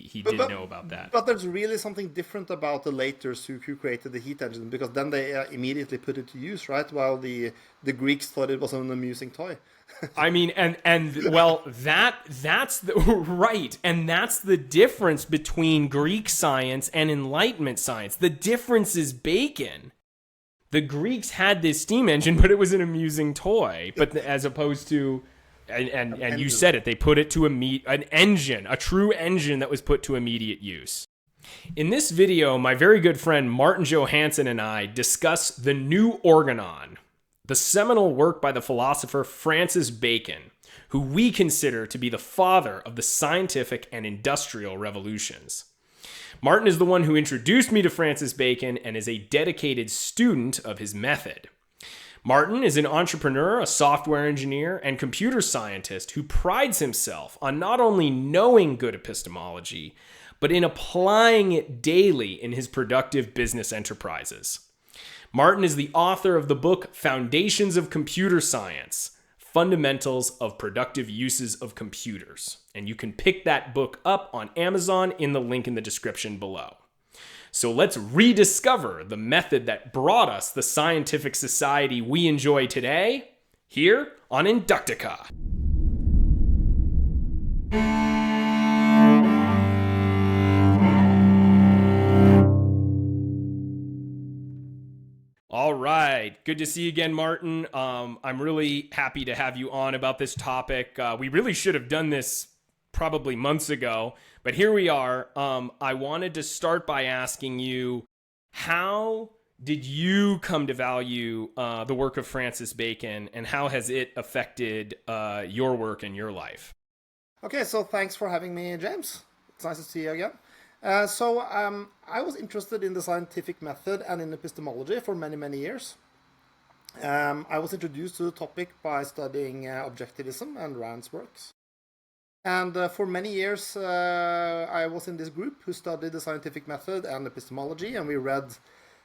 he But, did but know about that. but there's really something different about the laters who created the heat engine, because then they immediately put it to use, right? While the Greeks thought it was an amusing toy. I mean, and well, that's the, right, and that's the difference between Greek science and Enlightenment science. The difference is Bacon. The Greeks had this steam engine, but it was an amusing toy. But as opposed to, and you Engine. said it, they put it to an engine, a true engine that was put to immediate use. In this video, my very good friend Martin Johansen and I discuss the new organon, the seminal work by the philosopher Francis Bacon, who we consider to be the father of the scientific and industrial revolutions. Martin is the one who introduced me to Francis Bacon and is a dedicated student of his method. Martin is an entrepreneur, a software engineer, and computer scientist who prides himself on not only knowing good epistemology, but in applying it daily in his productive business enterprises. Martin is the author of the book Foundations of Computer Science, Fundamentals of Productive Uses of Computers. And you can pick that book up on Amazon in the link in the description below. So let's rediscover the method that brought us the scientific society we enjoy today, here on Inductica. All right. Good to see you again, Martin. I'm really happy to have you on about this topic. We really should have done this probably months ago, but here we are. I wanted to start by asking you, how did you come to value the work of Francis Bacon, and how has it affected your work and your life? Okay, so thanks for having me, James. It's nice to see you again. I was interested in the scientific method and in epistemology for many, many years. I was introduced to the topic by studying objectivism and Rand's works. And for many years, I was in this group who studied the scientific method and epistemology, and we read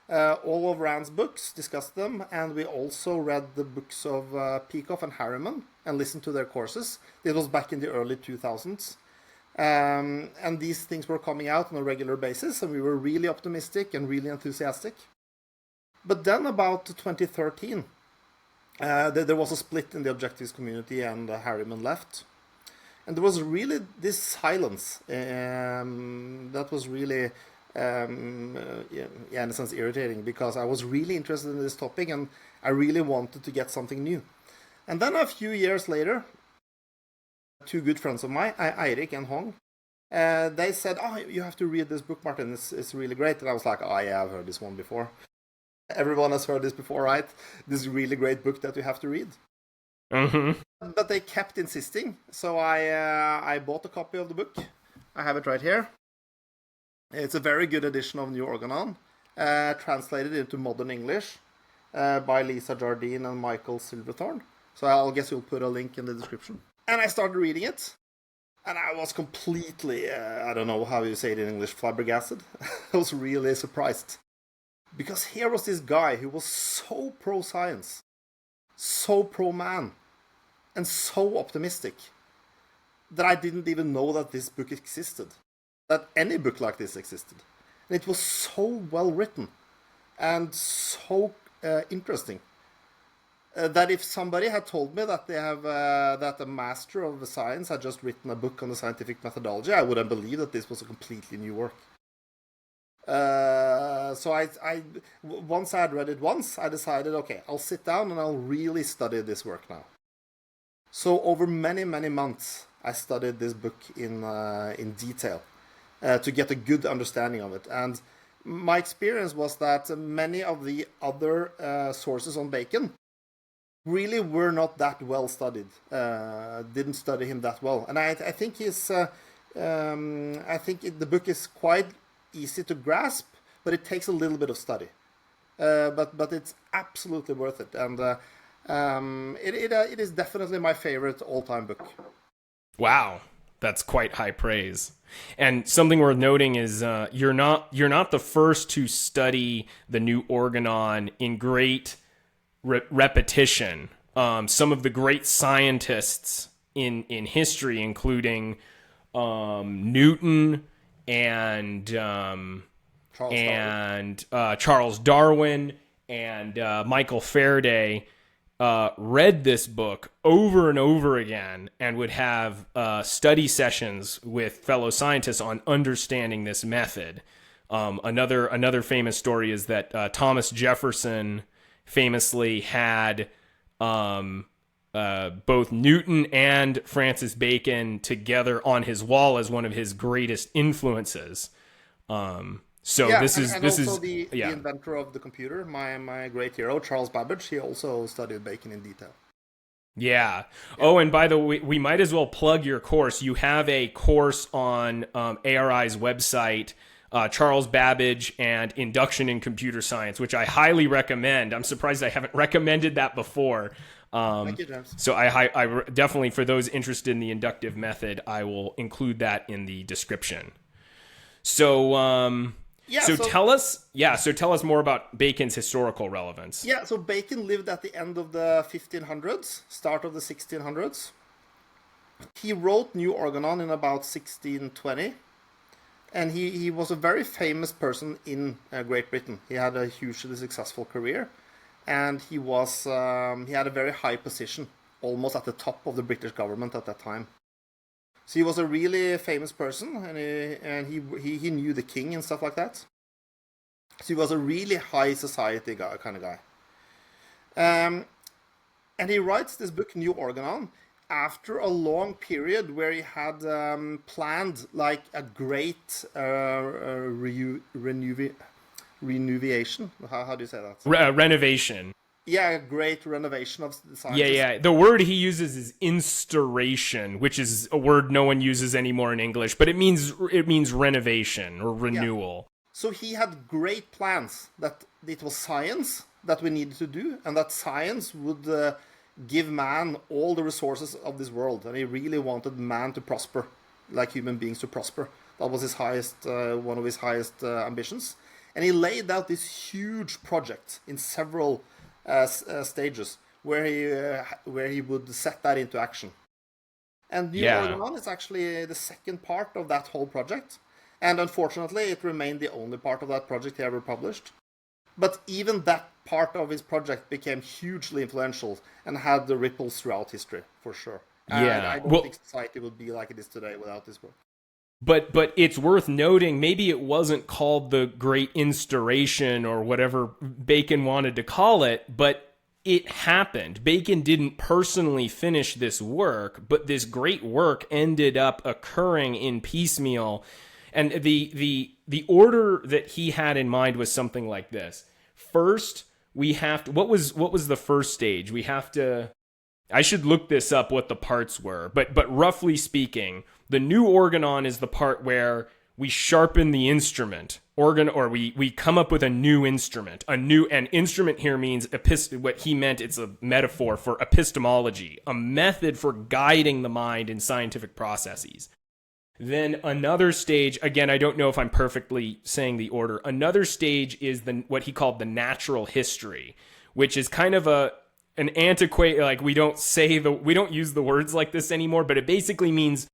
all of Rand's books, discussed them, and we also read the books of Peikoff and Harriman and listened to their courses. It was back in the early 2000s. And these things were coming out on a regular basis, and we were really optimistic and really enthusiastic. But then about 2013, there was a split in the objectivist community, and Harriman left. And there was really this silence that was really, in a sense, irritating, because I was really interested in this topic and I really wanted to get something new. And then a few years later, two good friends of mine, Eirik and Hong, they said, "Oh, you have to read this book, Martin. It's really great." And I was like, "Oh yeah, I've heard this one before. Everyone has heard this before, right? This really great book that you have to read." Mm-hmm. But they kept insisting, so I bought a copy of the book. I have it right here. It's a very good edition of New Organon, translated into modern English by Lisa Jardine and Michael Silverthorne. So I guess you'll put a link in the description. And I started reading it, and I was completely, I don't know how you say it in English, flabbergasted. I was really surprised. Because here was this guy who was so pro-science, so pro-man, and so optimistic, that I didn't even know that this book existed, that any book like this existed. And it was so well written and so interesting that if somebody had told me that that a master of the science had just written a book on the scientific methodology, I would have believed that this was a completely new work. So I once I had read it once, I decided, okay, I'll sit down and I'll really study this work now. So over many, many months, I studied this book in detail to get a good understanding of it. And my experience was that many of the other sources on Bacon really were not that well studied. Didn't study him that well, and I think the book is quite easy to grasp, but it takes a little bit of study. But it's absolutely worth it, and it is definitely my favorite all-time book. Wow, that's quite high praise. And something worth noting is you're not the first to study the New Organon in great repetition. Some of the great scientists in history, including Newton and Charles Charles Darwin and Michael Faraday read this book over and over again and would have study sessions with fellow scientists on understanding this method. Another famous story is that Thomas Jefferson famously had both Newton and Francis Bacon together on his wall as one of his greatest influences. This is the inventor of the computer, my great hero, Charles Babbage. He also studied Bacon in detail. Yeah. Oh, and by the way, we might as well plug your course. You have a course on ARI's website, Charles Babbage and Induction in Computer Science, which I highly recommend. I'm surprised I haven't recommended that before. Thank you, James. So I definitely, for those interested in the inductive method, I will include that in the description. So tell us more about Bacon's historical relevance. Yeah, so Bacon lived at the end of the 1500s, start of the 1600s. He wrote New Organon in about 1620, and he was a very famous person in Great Britain. He had a hugely successful career, and he had a very high position, almost at the top of the British government at that time. So he was a really famous person, and he knew the king and stuff like that. So he was a really high society kind of guy. And he writes this book, New Organon, after a long period where he had planned like a great renovation. How do you say that? Renovation. Yeah, a great renovation of the science. Yeah. The word he uses is instauration, which is a word no one uses anymore in English, but it means renovation or renewal. Yeah. So he had great plans that it was science that we needed to do, and that science would give man all the resources of this world, and he really wanted man to prosper, like human beings to prosper. That was his one of his highest ambitions, and he laid out this huge project in several stages where he would set that into action. And New Organon is actually the second part of that whole project, and unfortunately it remained the only part of that project he ever published. But even that part of his project became hugely influential and had the ripples throughout history, for sure. And I don't think society would be like it is today without this book. But it's worth noting, maybe it wasn't called the Great Instauration or whatever Bacon wanted to call it, but it happened. Bacon didn't personally finish this work, but this great work ended up occurring in piecemeal. And the order that he had in mind was something like this. First, we have to, what was the first stage? We have to, I should look this up what the parts were, but roughly speaking, the New Organon is the part where we sharpen the instrument, we come up with a new instrument. An instrument here means what he meant, it's a metaphor for epistemology, a method for guiding the mind in scientific processes. Then another stage, again, I don't know if I'm perfectly saying the order. Another stage is what he called the natural history, which is kind of an antiquated, like we don't use the words like this anymore, but it basically means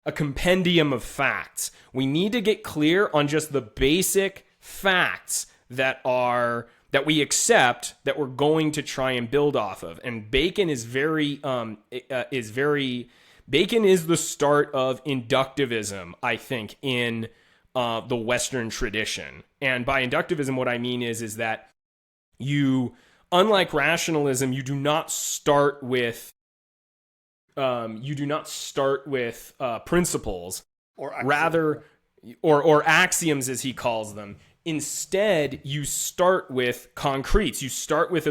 a compendium of facts. We need to get clear on just the basic facts that we accept, that we're going to try and build off of. And Bacon Bacon is the start of inductivism, I think, in the Western tradition. And by inductivism, what I mean is that unlike rationalism, you do not start with principles, or axioms, as he calls them. Instead, you start with concretes. You start with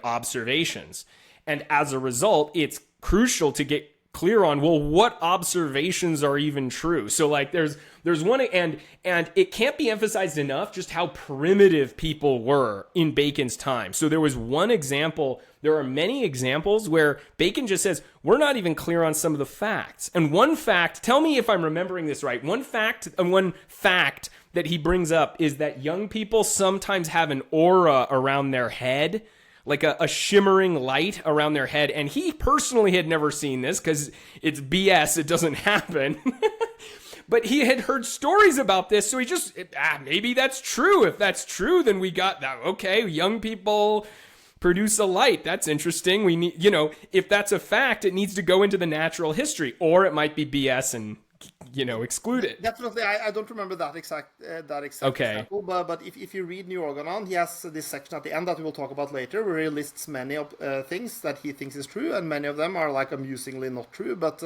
observations, and as a result, it's crucial to get clear on, well, what observations are even true. So like there's one, and it can't be emphasized enough just how primitive people were in Bacon's time. So there was one example, there are many examples where Bacon just says, we're not even clear on some of the facts. And one fact, tell me if I'm remembering this right, one fact that he brings up is that young people sometimes have an aura around their head, like a shimmering light around their head. And he personally had never seen this because it's BS. It doesn't happen. But he had heard stories about this, so he just, maybe that's true. If that's true, then we got that. Okay, young people produce a light. That's interesting. We need, if that's a fact, it needs to go into the natural history, or it might be BS and exclude it. Definitely, I don't remember that exact example, but if you read New Organon, he has this section at the end that we will talk about later, where he lists many of things that he thinks is true, and many of them are like amusingly not true. But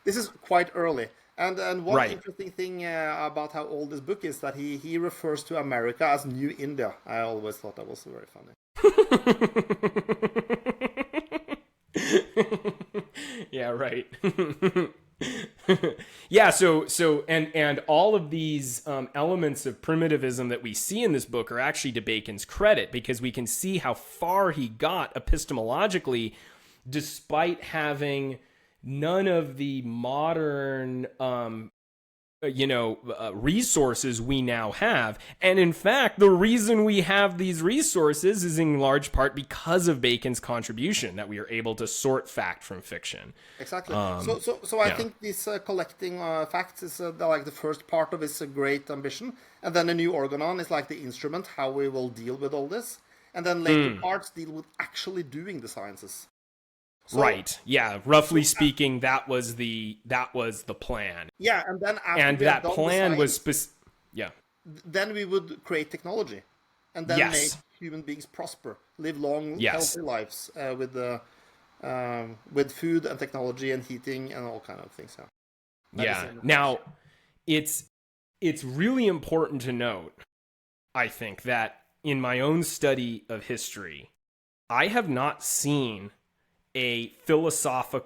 this is quite early, and one interesting thing about how old this book is that he refers to America as New India. I always thought that was very funny. Yeah, right. Yeah, so and all of these elements of primitivism that we see in this book are actually to Bacon's credit, because we can see how far he got epistemologically, despite having none of the modern resources we now have. And in fact, the reason we have these resources is in large part because of Bacon's contribution, that we are able to sort fact from fiction. Exactly. So I think this collecting facts is like the first part of his great ambition, and then the New Organon is like the instrument how we will deal with all this, and then later parts deal with actually doing the sciences. So, right. Yeah. Roughly speaking, that was the plan. Yeah, and then after that plan was then we would create technology, and then make human beings prosper, live long, healthy lives with food and technology and heating and all kind of things. Yeah. Now, it's really important to note, I think, that in my own study of history, I have not seen a philosopher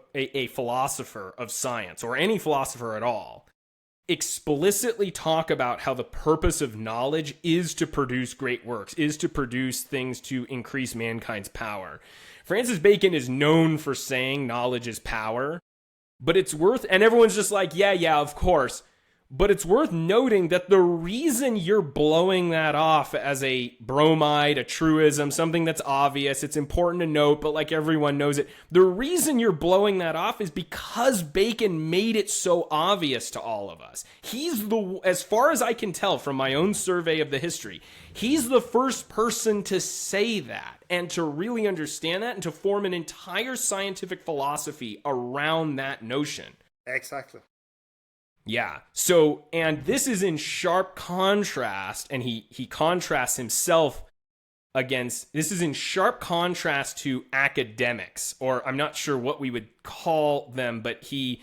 of science, or any philosopher at all, explicitly talk about how the purpose of knowledge is to produce great works, is to produce things to increase mankind's power. Francis Bacon is known for saying knowledge is power, but it's worth, and everyone's just like, yeah, of course. But it's worth noting that the reason you're blowing that off as a bromide, a truism, something that's obvious, it's important to note, but like everyone knows it, the reason you're blowing that off is because Bacon made it so obvious to all of us. He's as far as I can tell from my own survey of the history, he's the first person to say that and to really understand that and to form an entire scientific philosophy around that notion. Exactly. Yeah. So, and this is in sharp contrast, and he contrasts himself against, this is in sharp contrast to academics, or I'm not sure what we would call them, but he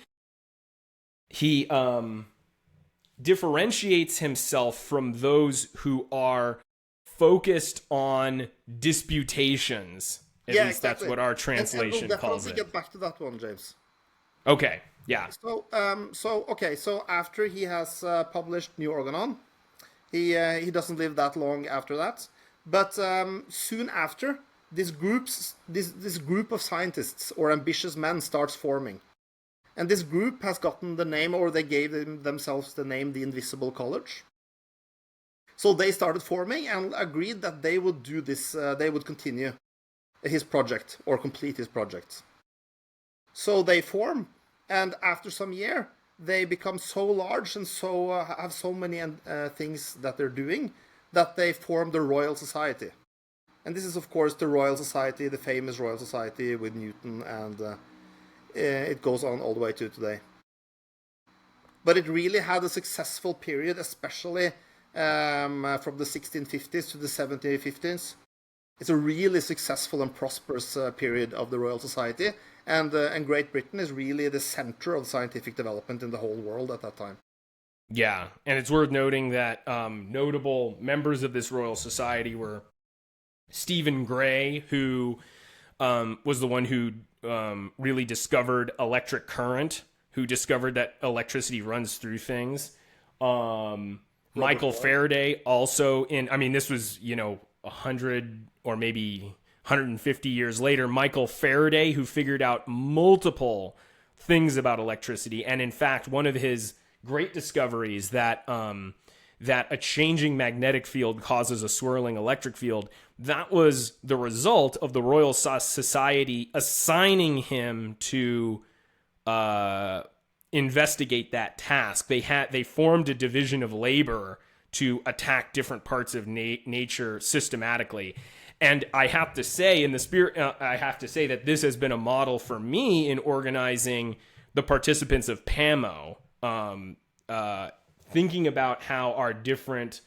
differentiates himself from those who are focused on disputations. At least exactly. That's what our translation calls it. We'll get back to that one, James. Okay. Yeah. So after he has published New Organon, he doesn't live that long after that. But soon after, this group of scientists or ambitious men starts forming, and this group has gotten the name, or they gave themselves the name, the Invisible College. So they started forming and agreed that they would do this. They would continue his project or complete his project. So they form. And after some year, they become so large and so have so many things that they're doing that they form the Royal Society. And this is, of course, the Royal Society, the famous Royal Society with Newton, and it goes on all the way to today. But it really had a successful period, especially from the 1650s to the 1750s. It's a really successful and prosperous period of the Royal Society. And Great Britain is really the center of scientific development in the whole world at that time. Yeah, and it's worth noting that notable members of this Royal Society were Stephen Gray, who was the one who really discovered electric current, who discovered that electricity runs through things. Michael Faraday also this was, 100 or maybe 150 years later, Michael Faraday, who figured out multiple things about electricity. And in fact, one of his great discoveries that a changing magnetic field causes a swirling electric field, that was the result of the Royal Society assigning him to investigate that task. They formed a division of labor to attack different parts of nature systematically. And I have to say, in the spirit, I have to say that this has been a model for me in organizing the participants of PAMO, thinking about how our different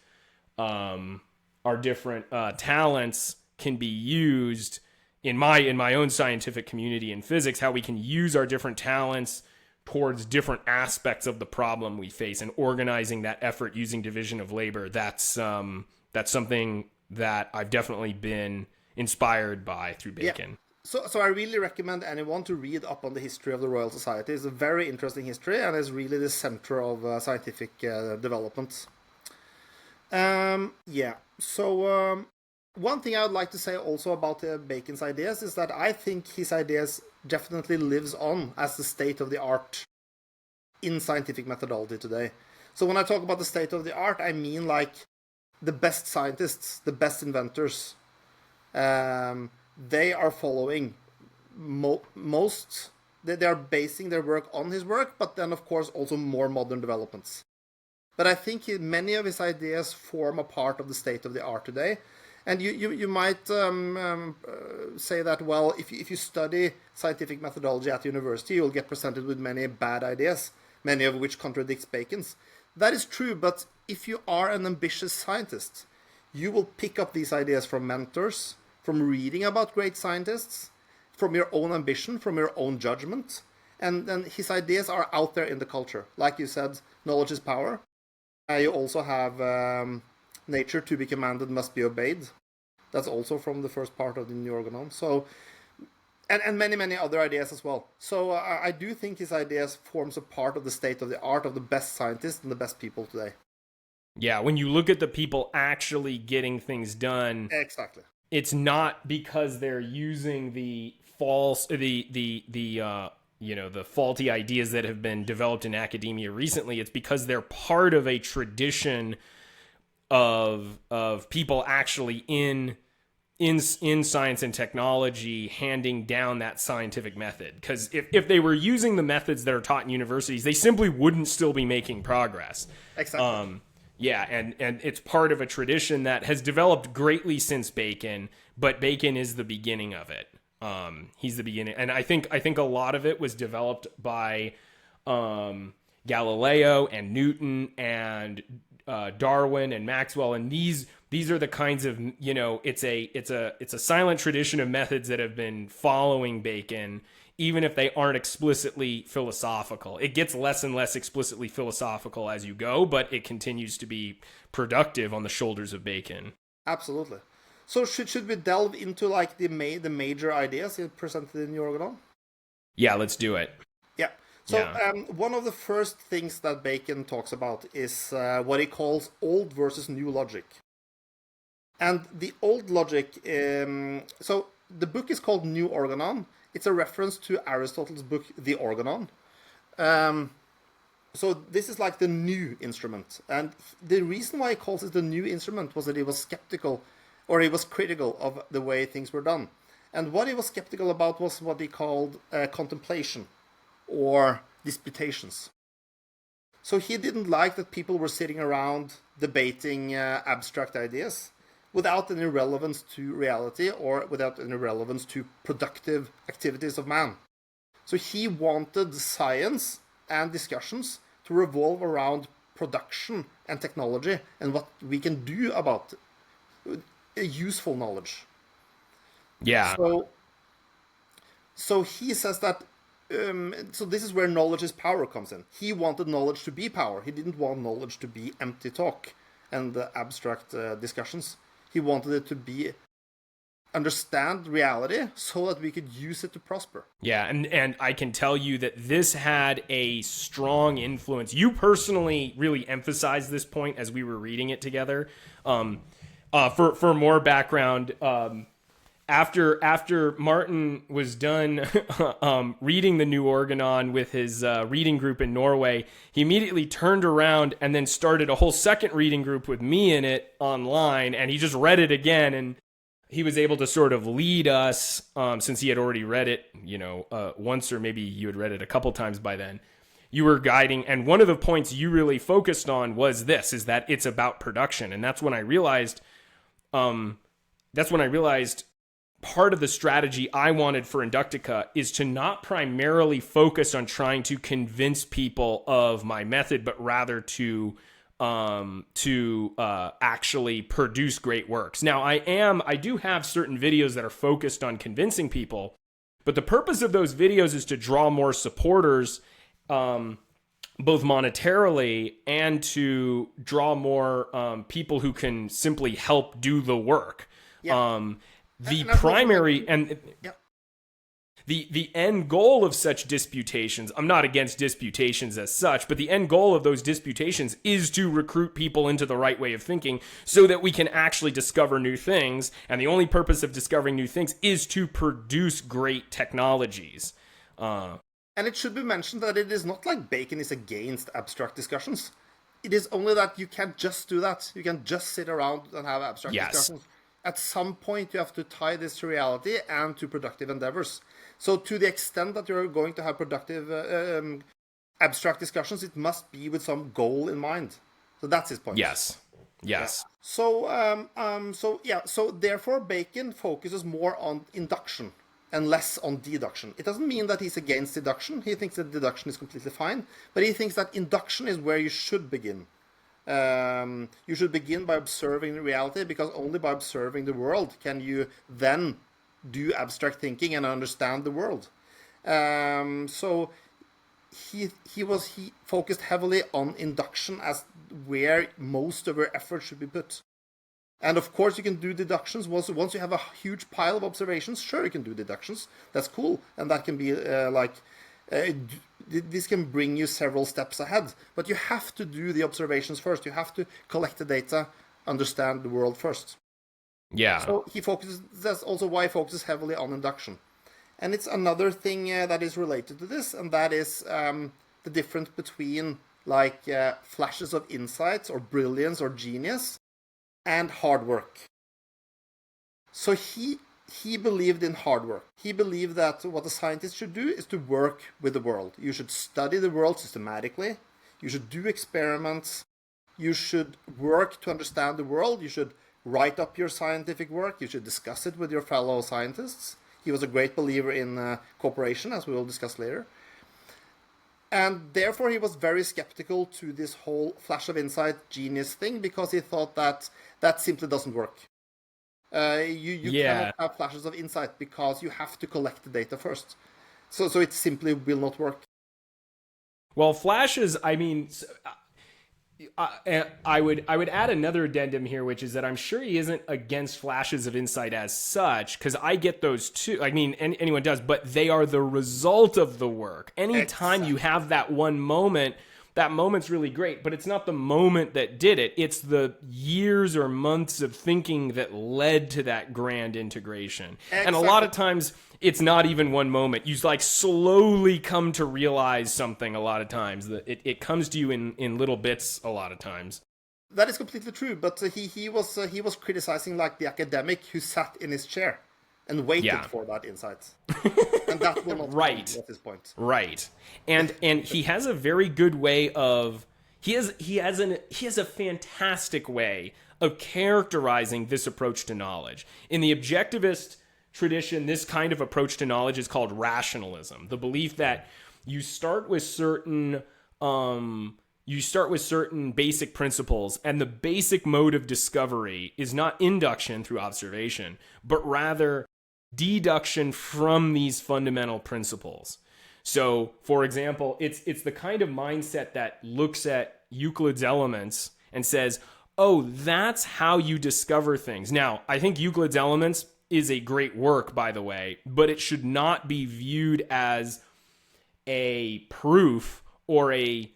talents can be used in my own scientific community in physics, how we can use our different talents towards different aspects of the problem we face, and organizing that effort using division of labor. That's something that I've definitely been inspired by through Bacon. Yeah. So I really recommend anyone to read up on the history of the Royal Society. It's a very interesting history, and it's really the center of scientific developments. Yeah. So one thing I would like to say also about Bacon's ideas is that I think his ideas definitely lives on as the state of the art in scientific methodology today. So when I talk about the state of the art, I mean like the best scientists, the best inventors. They are following most. They are basing their work on his work, but then of course also more modern developments. But I think many of his ideas form a part of the state of the art today. And you might say that, well, if you study scientific methodology at university, you'll get presented with many bad ideas, many of which contradicts Bacon's. That is true, but if you are an ambitious scientist, you will pick up these ideas from mentors, from reading about great scientists, from your own ambition, from your own judgment. And then his ideas are out there in the culture. Like you said, knowledge is power. You also have nature to be commanded must be obeyed. That's also from the first part of the New Organon. So, and many other ideas as well. So I do think his ideas forms a part of the state of the art of the best scientists and the best people today. Yeah, when you look at the people actually getting things done, exactly, it's not because they're using the faulty ideas that have been developed in academia recently. It's because they're part of a tradition of people actually in science and technology handing down that scientific method. Because if they were using the methods that are taught in universities, they simply wouldn't still be making progress. Exactly. Yeah, and it's part of a tradition that has developed greatly since Bacon, but Bacon is the beginning of it. He's the beginning, and I think a lot of it was developed by Galileo and Newton and Darwin and Maxwell, and these are the kinds of, it's a silent tradition of methods that have been following Bacon, even if they aren't explicitly philosophical. It gets less and less explicitly philosophical as you go, but it continues to be productive on the shoulders of Bacon. Absolutely. So should we delve into like the major ideas he presented in the Organon? Yeah, let's do it. Yeah. So one of the first things that Bacon talks about is what he calls old versus new logic. And the old logic, so the book is called New Organon. It's a reference to Aristotle's book, The Organon. So this is like the new instrument. And the reason why he calls it the new instrument was that he was skeptical, or he was critical of the way things were done. And what he was skeptical about was what he called contemplation, or disputations. So he didn't like that people were sitting around debating abstract ideas without any relevance to reality or without any relevance to productive activities of man. So he wanted science and discussions to revolve around production and technology and what we can do about useful knowledge. Yeah. So he says that so this is where knowledge is power comes in. He wanted knowledge to be power. He didn't want knowledge to be empty talk and abstract discussions. He wanted it to be understand reality so that we could use it to prosper. Yeah, and I can tell you that this had a strong influence. You personally really emphasized this point as we were reading it together. For more background, after Martin was done reading the New Organon with his reading group in Norway, he immediately turned around and then started a whole second reading group with me in it online, and he just read it again, and he was able to sort of lead us, since he had already read it, once, or maybe you had read it a couple times by then. you were guiding, and one of the points you really focused on was this, is that it's about production. And that's when I realized part of the strategy I wanted for Inductica is to not primarily focus on trying to convince people of my method, but rather to actually produce great works. Now, I do have certain videos that are focused on convincing people, but the purpose of those videos is to draw more supporters, both monetarily and to draw more people who can simply help do the work. Yeah. The primary and the end goal of such disputations, I'm not against disputations as such, but the end goal of those disputations is to recruit people into the right way of thinking so that we can actually discover new things. And the only purpose of discovering new things is to produce great technologies. And it should be mentioned that it is not like Bacon is against abstract discussions. It is only that you can't just do that. You can't just sit around and have abstract discussions. At some point, you have to tie this to reality and to productive endeavors. So to the extent that you're going to have productive abstract discussions, it must be with some goal in mind. So that's his point. Yes. Yeah. So therefore, Bacon focuses more on induction and less on deduction. It doesn't mean that he's against deduction. He thinks that deduction is completely fine, but he thinks that induction is where you should begin. You should begin by observing reality, because only by observing the world can you then do abstract thinking and understand the world. So he focused heavily on induction as where most of your effort should be put. And of course, you can do deductions. Once you have a huge pile of observations, sure, you can do deductions. That's cool. And that can be this can bring you several steps ahead. But you have to do the observations first. You have to collect the data, understand the world first. Yeah. So that's also why he focuses heavily on induction. And it's another thing that is related to this, and that is the difference between flashes of insights or brilliance or genius and hard work. So he believed in hard work. He believed that what a scientist should do is to work with the world. You should study the world systematically. You should do experiments. You should work to understand the world. You should write up your scientific work. You should discuss it with your fellow scientists. He was a great believer in cooperation, as we will discuss later. And therefore, he was very skeptical to this whole flash of insight genius thing, because he thought that simply doesn't work. You cannot have flashes of insight because you have to collect the data first. So it simply will not work. Well, flashes, I mean, I would add another addendum here, which is that I'm sure he isn't against flashes of insight as such, because I get those too. I mean, anyone does, but they are the result of the work. Anytime you have that one moment, that moment's really great, but it's not the moment that did it. It's the years or months of thinking that led to that grand integration. Exactly. And a lot of times, it's not even one moment. You slowly come to realize something a lot of times. It comes to you in little bits a lot of times. That is completely true, but he was criticizing the academic who sat in his chair and waited for that insight. And that will not right. At this point. Right. And he has a very good way of he has a fantastic way of characterizing this approach to knowledge. In the objectivist tradition, this kind of approach to knowledge is called rationalism. The belief that you start with certain basic principles, and the basic mode of discovery is not induction through observation, but rather deduction from these fundamental principles. So, for example, it's the kind of mindset that looks at Euclid's Elements and says, oh, that's how you discover things. Now, I think Euclid's Elements is a great work, by the way, but it should not be viewed as a proof or a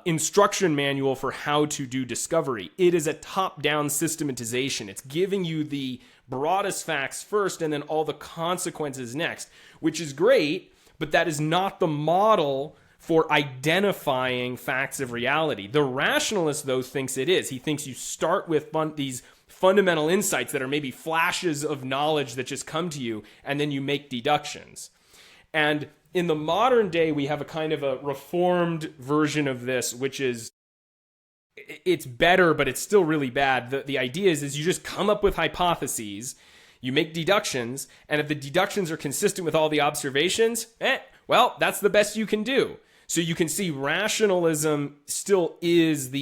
instruction manual for how to do discovery. It is a top-down systematization. It's giving you the broadest facts first and then all the consequences next, which is great, but that is not the model for identifying facts of reality. The rationalist, though, thinks it is. He thinks you start with these fundamental insights that are maybe flashes of knowledge that just come to you, and then you make deductions. And in the modern day, we have a kind of a reformed version of this, which is it's better, but it's still really bad. The idea is you just come up with hypotheses, you make deductions, and if the deductions are consistent with all the observations, well, that's the best you can do. So you can see rationalism still is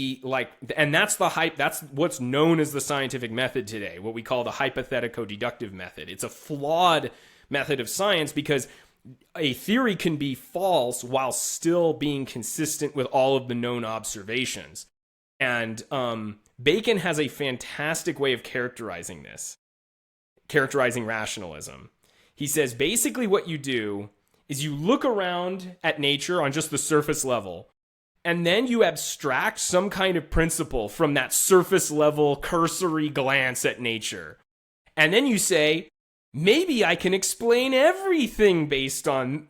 and that's that's what's known as the scientific method today, what we call the hypothetico-deductive method. It's a flawed method of science because a theory can be false while still being consistent with all of the known observations. And Bacon has a fantastic way of characterizing rationalism. He says basically what you do is you look around at nature on just the surface level, and then you abstract some kind of principle from that surface level cursory glance at nature. And then you say, maybe I can explain everything based on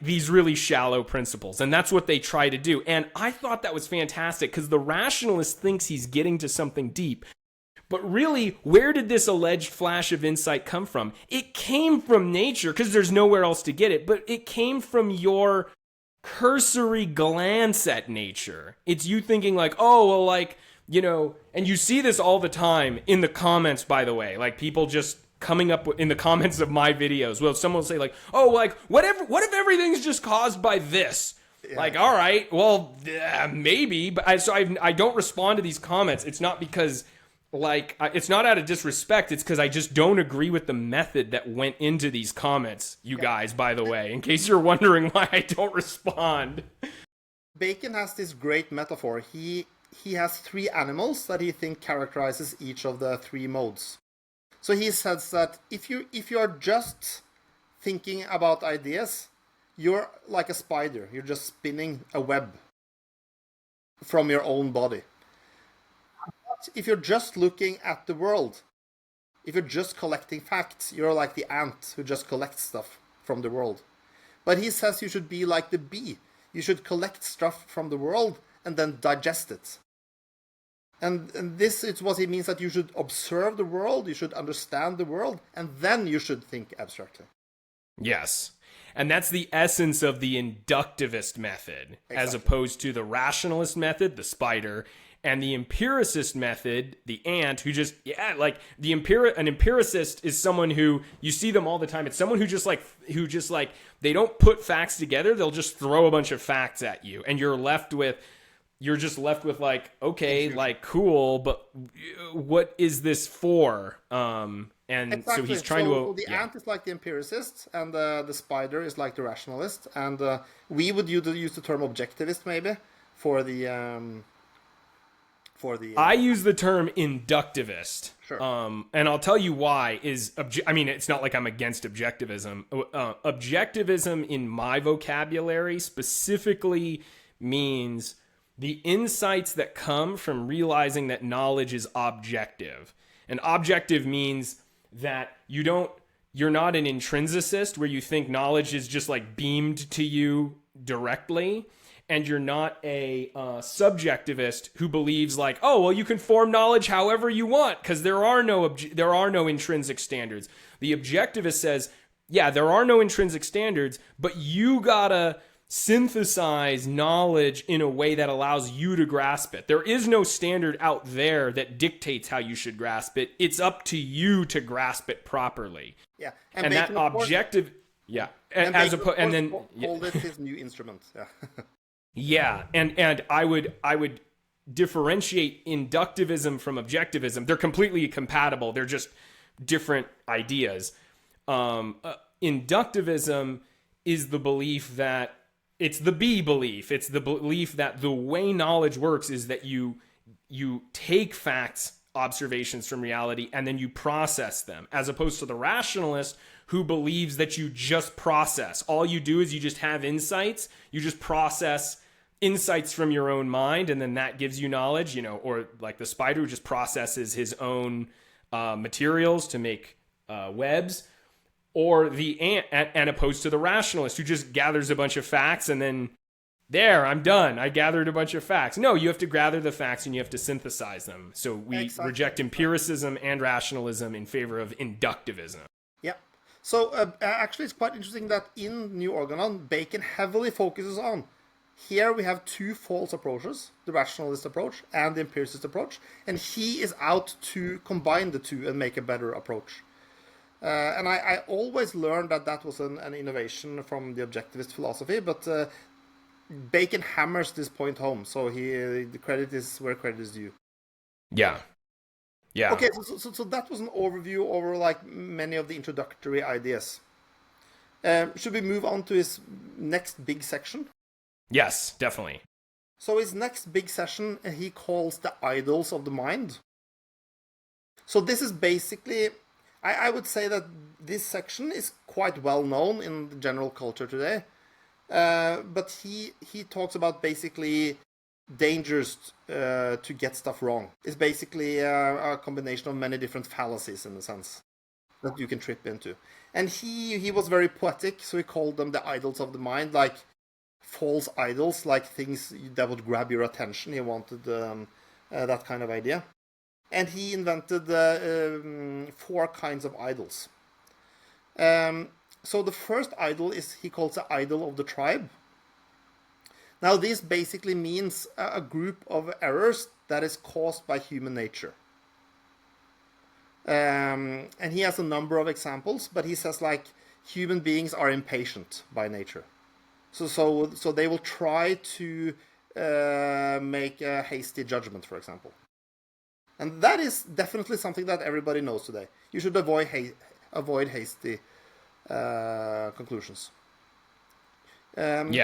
these really shallow principles. And that's what they try to do. And I thought that was fantastic because the rationalist thinks he's getting to something deep. But really, where did this alleged flash of insight come from? It came from nature because there's nowhere else to get it. But it came from your cursory glance at nature. It's you thinking oh, well, and you see this all the time in the comments, by the way, people just coming up in the comments of my videos. Well, someone will say what if everything's just caused by this? Yeah. All right, well, maybe. But I don't respond to these comments. It's not because it's not out of disrespect. It's because I just don't agree with the method that went into these comments, you guys, by the way, in case you're wondering why I don't respond. Bacon has this great metaphor. He has three animals that he thinks characterizes each of the three modes. So he says that if you are just thinking about ideas, you're like a spider. You're just spinning a web from your own body. But if you're just looking at the world, if you're just collecting facts, you're like the ant who just collects stuff from the world. But he says you should be like the bee. You should collect stuff from the world and then digest it. And this is what he means, that you should observe the world, you should understand the world, and then you should think abstractly. Yes. And that's the essence of the inductivist method, exactly, as opposed to the rationalist method, the spider, and the empiricist method, the ant, who just, an empiricist is someone who, you see them all the time, it's someone who just they don't put facts together, they'll just throw a bunch of facts at you, and you're just left with okay, cool, but what is this for? And exactly. So he's trying to... The ant is like the empiricist, and the spider is like the rationalist, and we would use the term objectivist, maybe, for the... I use the term inductivist. Sure. And I'll tell you why it's not like I'm against objectivism. Objectivism in my vocabulary specifically means the insights that come from realizing that knowledge is objective. And objective means that you're not an intrinsicist where you think knowledge is just beamed to you directly. And you're not a subjectivist who believes you can form knowledge however you want because there are no intrinsic standards. The objectivist says, yeah, there are no intrinsic standards, but you gotta synthesize knowledge in a way that allows you to grasp it. There is no standard out there that dictates how you should grasp it. It's up to you to grasp it properly. Yeah, and that objective, yeah, and then hold it his new instrument. Yeah. Yeah, and I would differentiate inductivism from objectivism. They're completely compatible. They're just different ideas. Inductivism is the belief that it's the B belief. It's the belief that the way knowledge works is that you take facts, observations from reality, and then you process them, as opposed to the rationalist who believes that you just process. All you do is you just have insights. You just process insights from your own mind, and then that gives you knowledge, or like the spider who just processes his own materials to make webs, or the ant, and opposed to the rationalist who just gathers a bunch of facts and then I'm done. I gathered a bunch of facts. No, you have to gather the facts and you have to synthesize them. So we reject empiricism and rationalism in favor of inductivism. Yep. So actually, it's quite interesting that in New Organon, Bacon heavily focuses on. Here we have two false approaches, the rationalist approach and the empiricist approach, and he is out to combine the two and make a better approach. And I always learned that that was an innovation from the objectivist philosophy, but Bacon hammers this point home, so the credit is where credit is due. Yeah. Yeah. Okay, so that was an overview over like many of the introductory ideas. Should we move on to his next big section? Yes, definitely. So his next big session he calls the idols of the mind. So this is basically, I would say that this section is quite well known in the general culture today. But he talks about basically dangers to get stuff wrong. It's basically a combination of many different fallacies in a sense that you can trip into. And he was very poetic, so he called them the idols of the mind, like false idols, like things that would grab your attention. He wanted that kind of idea. And he invented 4 kinds of idols. So the first idol he calls the idol of the tribe. Now this basically means a group of errors that is caused by human nature. And he has a number of examples, but he says like human beings are impatient by nature. So they will try to make a hasty judgment, for example. And that is definitely something that everybody knows today. You should avoid hasty conclusions. And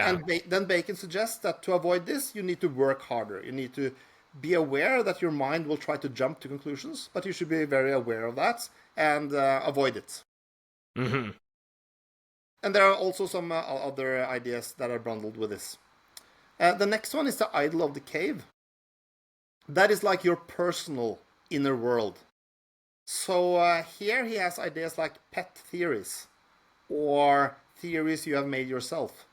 then Bacon suggests that to avoid this, you need to work harder. You need to be aware that your mind will try to jump to conclusions, but you should be very aware of that and avoid it. Mm-hmm. And there are also some other ideas that are bundled with this. The next one is the idol of the cave. That is like your personal inner world. So here he has ideas like pet theories or theories you have made yourself.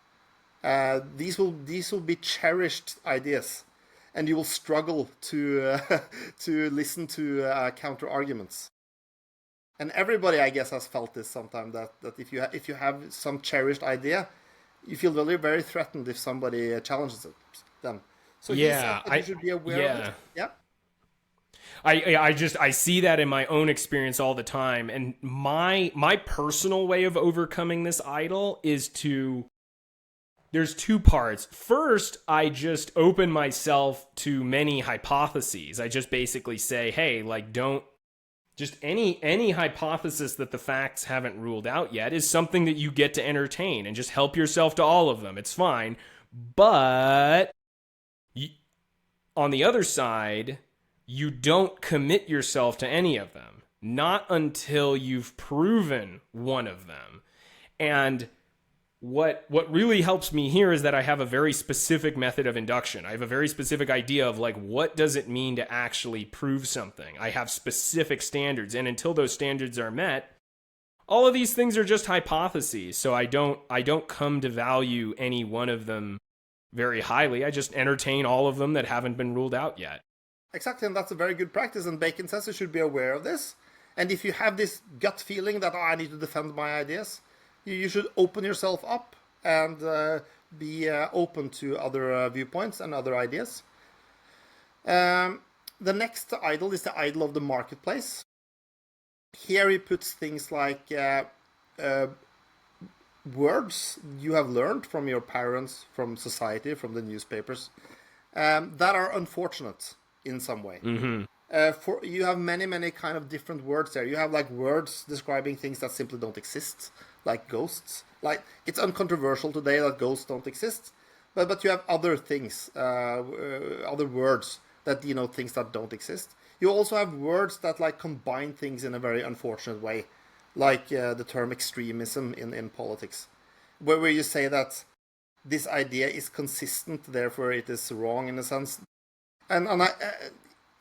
These will be cherished ideas, and you will struggle to listen to counter arguments. And everybody, I guess, has felt this sometime that if you have some cherished idea, you feel really very threatened if somebody challenges them. So yeah, you should be aware of it. Yeah. I see that in my own experience all the time, and my personal way of overcoming this idol is there's 2 parts. First, I just open myself to many hypotheses. I just basically say, hey, like don't just any hypothesis that the facts haven't ruled out yet is something that you get to entertain, and just help yourself to all of them. It's fine. But on the other side, you don't commit yourself to any of them, not until you've proven one of them. And what really helps me here is that I have a very specific method of induction. I have a very specific idea of like, what does it mean to actually prove something? I have specific standards, and until those standards are met, all of these things are just hypotheses. So I don't come to value any one of them very highly. I just entertain all of them that haven't been ruled out yet. Exactly, and that's a very good practice, and Bacon says you should be aware of this. And if you have this gut feeling that I need to defend my ideas, you should open yourself up and be open to other viewpoints and other ideas. The next idol is the idol of the marketplace. Here he puts things like words you have learned from your parents, from society, from the newspapers, that are unfortunate in some way. Mm-hmm. For you have many kind of different words there. You have like words describing things that simply don't exist, like ghosts. Like it's uncontroversial today that ghosts don't exist, but you have other things, other words that denote things that don't exist. You also have words that like combine things in a very unfortunate way, like the term extremism in politics, where you say that this idea is consistent, therefore it is wrong in a sense. And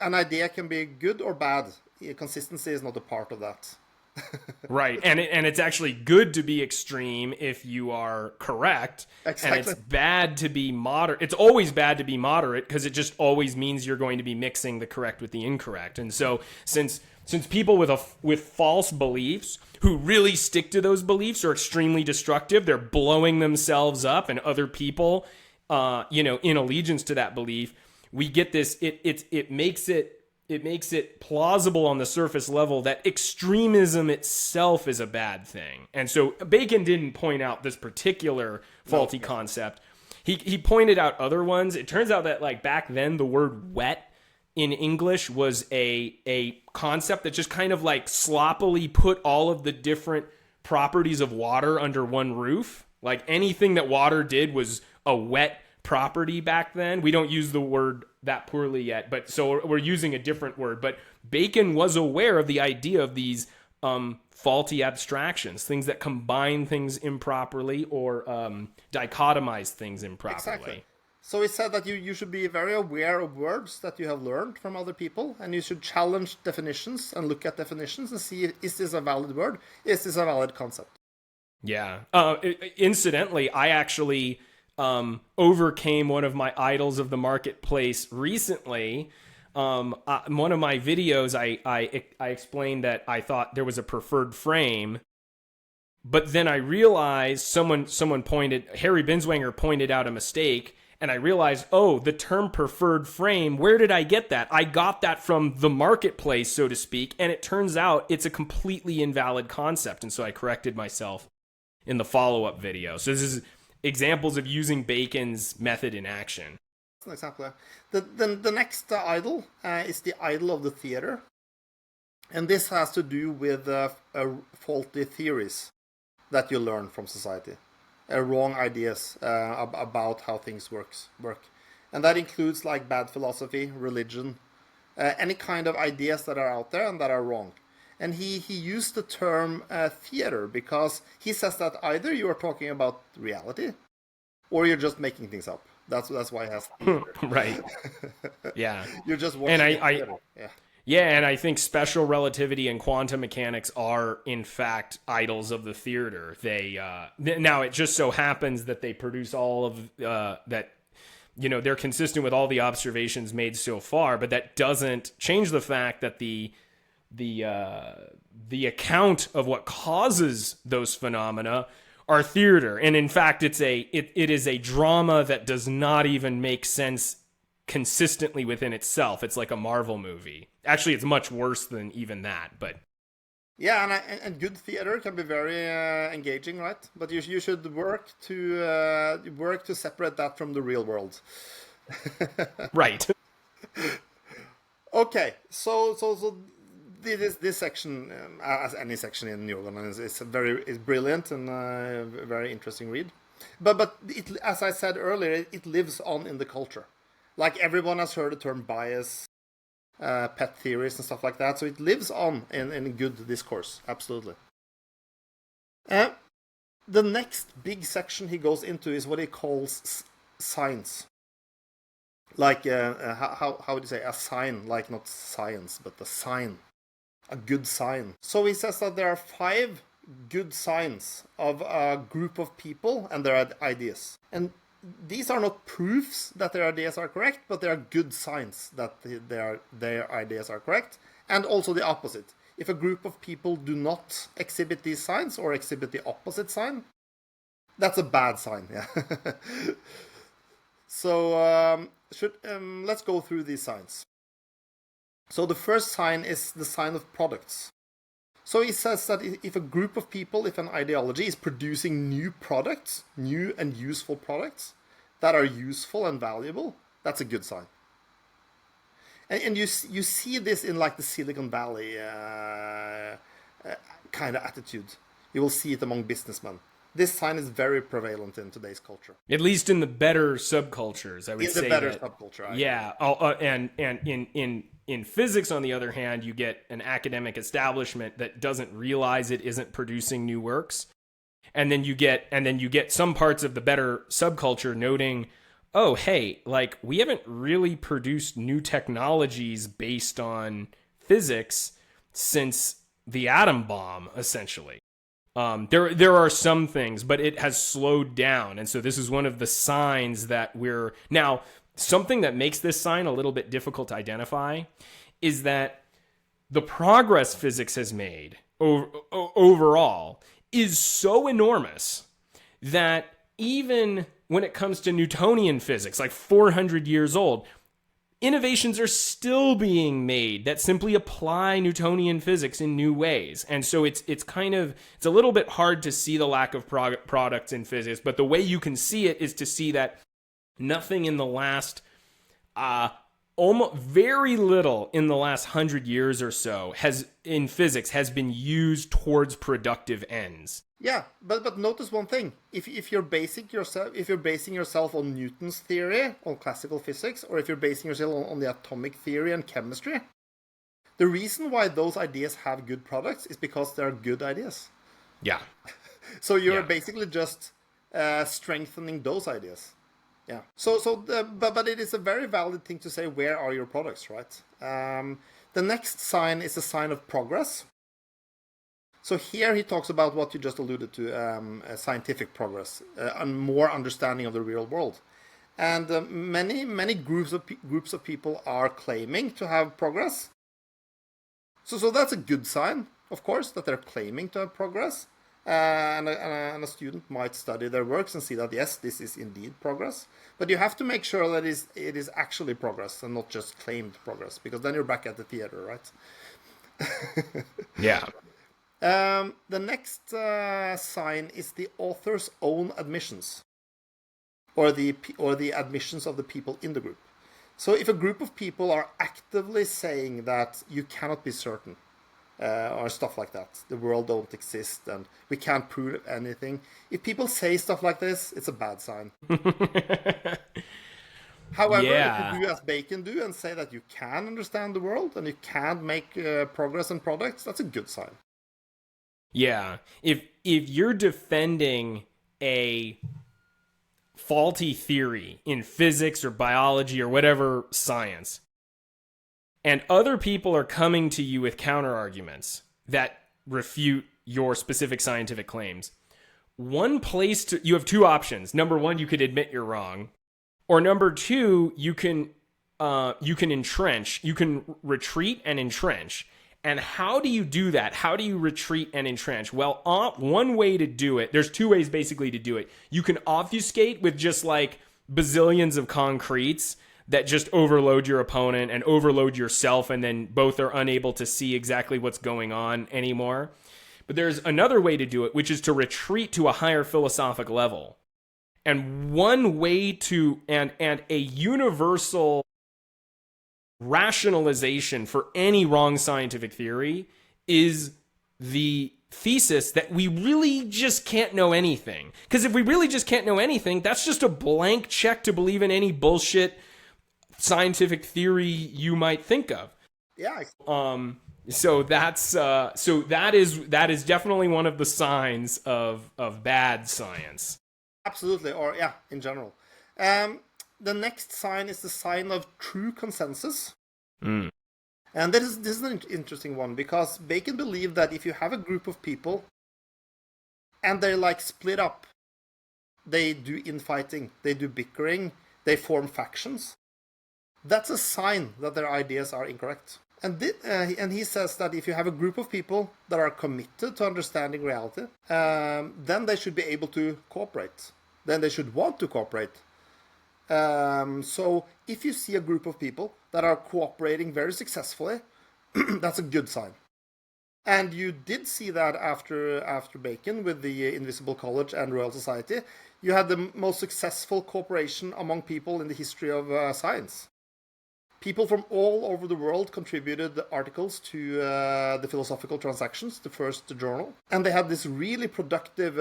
an idea can be good or bad. Consistency is not a part of that. Right. And it's actually good to be extreme if you are correct. Exactly. And it's bad to be moderate. It's always bad to be moderate because it just always means you're going to be mixing the correct with the incorrect. And so since people with false beliefs who really stick to those beliefs are extremely destructive, they're blowing themselves up and other people in allegiance to that belief, we get this it makes it plausible on the surface level that extremism itself is a bad thing. And so Bacon didn't point out this particular faulty concept. He pointed out other ones. It turns out that like back then the word wet in English was a concept that just kind of like sloppily put all of the different properties of water under one roof. Like anything that water did was a wet property back then. We don't use the word that poorly yet, but so we're using a different word. But Bacon was aware of the idea of these faulty abstractions, things that combine things improperly or dichotomize things improperly. Exactly. So he said that you should be very aware of words that you have learned from other people, and you should challenge definitions and look at definitions and see, is this a valid word? Is this a valid concept? Yeah. Incidentally, I actually overcame one of my idols of the marketplace recently. One of my videos, I explained that I thought there was a preferred frame, but then I realized Harry Binswanger pointed out a mistake, and I realized, oh, the term preferred frame, where did I get that? I got that from the marketplace, so to speak, and it turns out it's a completely invalid concept, and so I corrected myself in the follow-up video. So this is examples of using Bacon's method in action. Exactly. The next idol is the idol of the theater. And this has to do with faulty theories that you learn from society. Wrong ideas about how things work. And that includes like bad philosophy, religion, any kind of ideas that are out there and that are wrong. And he used the term theater because he says that either you are talking about reality or you're just making things up. That's why he has theater. Right. Yeah. You're just watching theater. Yeah, and I think special relativity and quantum mechanics are, in fact, idols of the theater. They now it just so happens that they produce all of that. They're consistent with all the observations made so far, but that doesn't change the fact that the account of what causes those phenomena are theater. And in fact, it is a drama that does not even make sense consistently within itself. It's like a Marvel movie. Actually, it's much worse than even that, but yeah, and good theater can be very engaging, right? But you should work to separate that from the real world. Right. Okay, so this section, as any section in New Organon, is brilliant and a very interesting read. But it, as I said earlier, it lives on in the culture. Like everyone has heard the term bias, pet theories and stuff like that. So it lives on in good discourse, absolutely. The next big section he goes into is what he calls signs. Like, how would you say, a sign, like not science, but a sign. A good sign. So he says that there are 5 good signs of a group of people and their ideas. And these are not proofs that their ideas are correct, but they are good signs that their ideas are correct. And also the opposite. If a group of people do not exhibit these signs or exhibit the opposite sign, that's a bad sign. Yeah. So let's go through these signs. So the first sign is the sign of products. So he says that if a group of people, if an ideology is producing new products, new and useful products that are useful and valuable, that's a good sign. And you see this in like the Silicon Valley kind of attitude. You will see it among businessmen. This sign is very prevalent in today's culture. At least in the better subcultures, I would say. In the better subculture. Yeah, and in physics, on the other hand, you get an academic establishment that doesn't realize it isn't producing new works, and then you get some parts of the better subculture noting, oh, hey, like we haven't really produced new technologies based on physics since the atom bomb, essentially. There are some things, but it has slowed down. And so this is one of the signs that we're... Now, something that makes this sign a little bit difficult to identify is that the progress physics has made overall is so enormous that even when it comes to Newtonian physics, like 400 years old, innovations are still being made that simply apply Newtonian physics in new ways. And so it's a little bit hard to see the lack of products in physics, but the way you can see it is to see that nothing in the last almost very little in the last 100 years or so in physics has been used towards productive ends. Yeah, but notice one thing: if you're basing yourself on Newton's theory on classical physics, or if you're basing yourself on the atomic theory and chemistry, the reason why those ideas have good products is because they're good ideas. Yeah. So you're basically just strengthening those ideas. Yeah. But it is a very valid thing to say, where are your products, right? The next sign is a sign of progress. So here he talks about what you just alluded to, scientific progress, and more understanding of the real world. And many groups of people are claiming to have progress. So that's a good sign, of course, that they're claiming to have progress. And a student might study their works and see that, yes, this is indeed progress. But you have to make sure that it is actually progress and not just claimed progress, because then you're back at the theater, right? Yeah. The next sign is the author's own admissions, or the admissions of the people in the group. So if a group of people are actively saying that you cannot be certain, or stuff like that, the world don't exist and we can't prove anything. If people say stuff like this, it's a bad sign. However, if you do as Bacon do and say that you can understand the world and you can make progress and products, that's a good sign. Yeah. If you're defending a faulty theory in physics or biology or whatever science, and other people are coming to you with counter arguments that refute your specific scientific claims, you have two options. Number one, you could admit you're wrong, or number two, you can entrench. You can retreat and entrench. And how do you do that? How do you retreat and entrench? Well, one way to do it, there's two ways basically to do it. You can obfuscate with just like bazillions of concretes that just overload your opponent and overload yourself, and then both are unable to see exactly what's going on anymore. But there's another way to do it, which is to retreat to a higher philosophic level. And one way to, and a universal rationalization for any wrong scientific theory is the thesis that we really just can't know anything. Because if we really just can't know anything, that's just a blank check to believe in any bullshit scientific theory you might think of. Yeah. So that is definitely one of the signs of bad science. Absolutely, or in general. The next sign is the sign of true consensus. Mm. And this is an interesting one, because Bacon believed that if you have a group of people and they're like split up, they do infighting, they do bickering, they form factions, that's a sign that their ideas are incorrect. And he says that if you have a group of people that are committed to understanding reality, then they should be able to cooperate. Then they should want to cooperate. So if you see a group of people that are cooperating very successfully, that's a good sign. And you did see that after Bacon with the Invisible College and Royal Society. You had the most successful cooperation among people in the history of science. People from all over the world contributed articles to the Philosophical Transactions, the first journal. And they had this really productive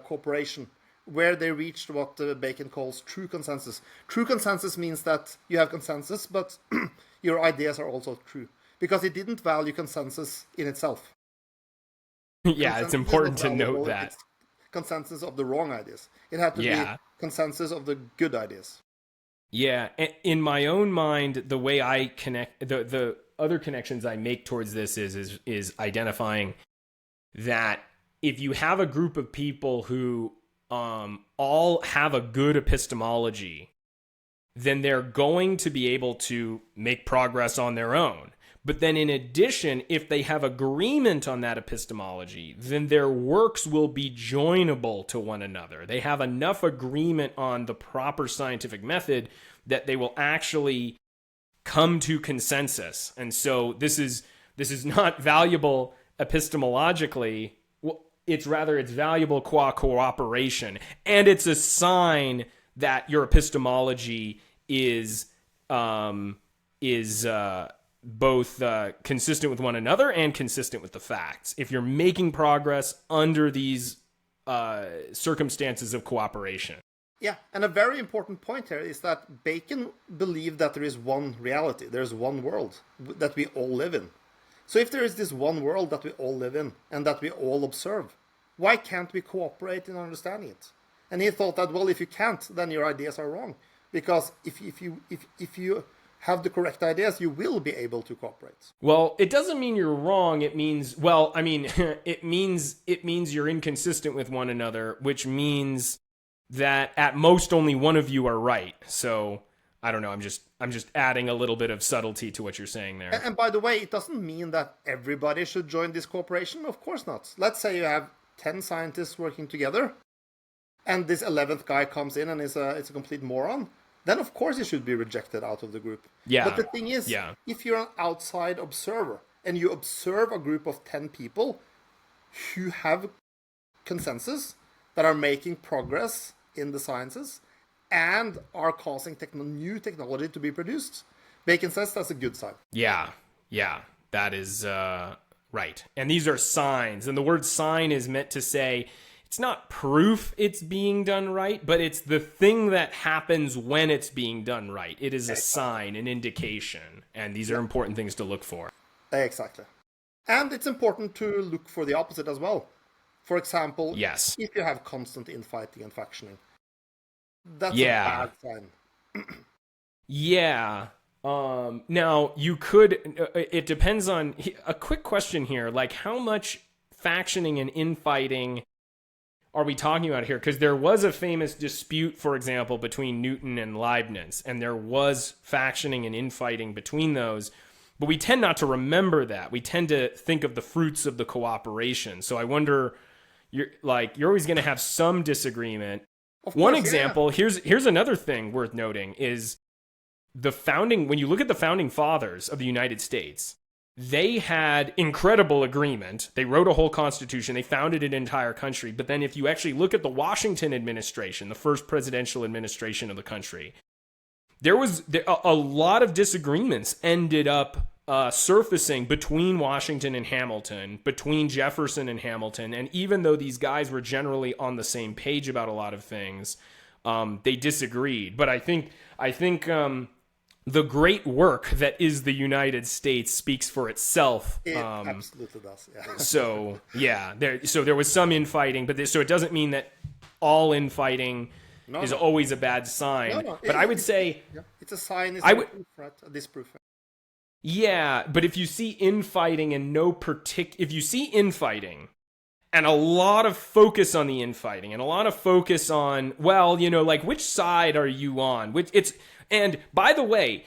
cooperation where they reached what Bacon calls true consensus. True consensus means that you have consensus, but your ideas are also true. Because he didn't value consensus in itself. Yeah, it's important to note that. It's consensus of the wrong ideas. It had to be consensus of the good ideas. Yeah, in my own mind, the way I connect other connections I make towards this is identifying that if you have a group of people who all have a good epistemology, then they're going to be able to make progress on their own. But then in addition, if they have agreement on that epistemology, then their works will be joinable to one another. They have enough agreement on the proper scientific method that they will actually come to consensus. And so this is not valuable epistemologically. It's valuable qua cooperation. And it's a sign that your epistemology is both consistent with one another and consistent with the facts. If you're making progress under these circumstances of cooperation. Yeah, and a very important point here is that Bacon believed that there is one reality, there's one world that we all live in. So if there is this one world that we all live in and that we all observe, why can't we cooperate in understanding it? And he thought that, well, if you can't, then your ideas are wrong. Because if you have the correct ideas, you will be able to cooperate. Well, it doesn't mean you're wrong. It means, well, I mean, it means you're inconsistent with one another, which means that at most only one of you are right. So I don't know. I'm just adding a little bit of subtlety to what you're saying there. And by the way, it doesn't mean that everybody should join this cooperation. Of course not. Let's say you have 10 scientists working together, and this 11th guy comes in and is a complete moron. Then of course he should be rejected out of the group. Yeah. But the thing is, if you're an outside observer and you observe a group of 10 people who have consensus, that are making progress in the sciences and are causing new technology to be produced, Bacon says that's a good sign. Yeah, that is right. And these are signs. And the word sign is meant to say it's not proof it's being done right, but it's the thing that happens when it's being done right. It is a sign, an indication. And these are important things to look for. Exactly. And it's important to look for the opposite as well. For example, yes, if you have constant infighting and factioning, that's a bad sign. Yeah. Now, you could, it depends on, a quick question here, like how much factioning and infighting are we talking about here? Because there was a famous dispute, for example, between Newton and Leibniz, and there was factioning and infighting between those. But we tend not to remember that. We tend to think of the fruits of the cooperation. So I wonder, you're always going to have some disagreement. One example, here's another thing worth noting is when you look at the founding fathers of the United States, they had incredible agreement. They wrote a whole constitution. They founded an entire country. But then if you actually look at the Washington administration, the first presidential administration of the country, there was a lot of disagreements ended up surfacing between Washington and Hamilton, between Jefferson and Hamilton. And even though these guys were generally on the same page about a lot of things, they disagreed. But I think the great work that is the United States speaks for itself. It absolutely does. Yeah. So there was some infighting, but so it doesn't mean that all infighting is always a bad sign. No. But I would say it's a sign. It's a disproof. Yeah, but if you see infighting and if you see infighting and a lot of focus on the infighting and a lot of focus on, well, like which side are you on? And by the way,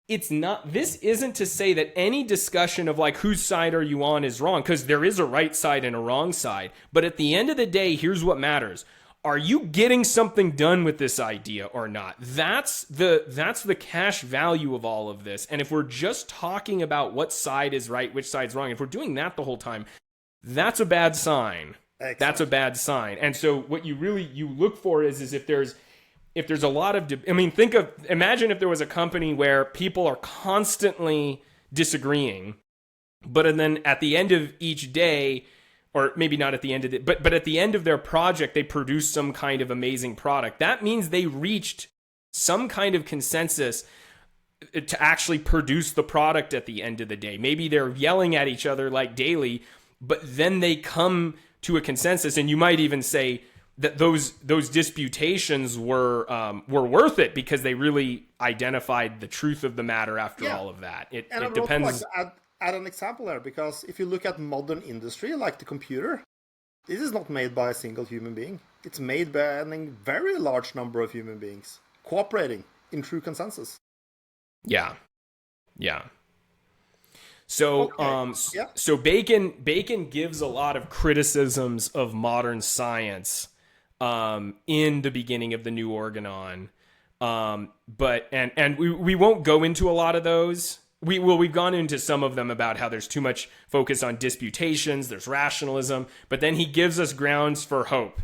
this isn't to say that any discussion of like whose side are you on is wrong, because there is a right side and a wrong side. But at the end of the day, here's what matters. Are you getting something done with this idea or not? That's the cash value of all of this. And if we're just talking about what side is right, which side's wrong, if we're doing that the whole time, that's a bad sign. Excellent. That's a bad sign. And so what you look for is if there's a lot of, imagine if there was a company where people are constantly disagreeing, but then at the end of each day, or maybe not at the end of it, but at the end of their project, they produce some kind of amazing product. That means they reached some kind of consensus to actually produce the product at the end of the day. Maybe they're yelling at each other like daily, but then they come to a consensus, and you might even say that those disputations were worth it because they really identified the truth of the matter after all of that. It And I would also like depends. to add an example there, because if you look at modern industry, like the computer, this is not made by a single human being. It's made by a very large number of human beings cooperating in true consensus. Yeah. Yeah. So, Okay. Yeah. so Bacon gives a lot of criticisms of modern science, in the beginning of the New Organon, but we won't go into a lot of those. We've gone into some of them about how there's too much focus on disputations, there's rationalism, but then he gives us grounds for hope.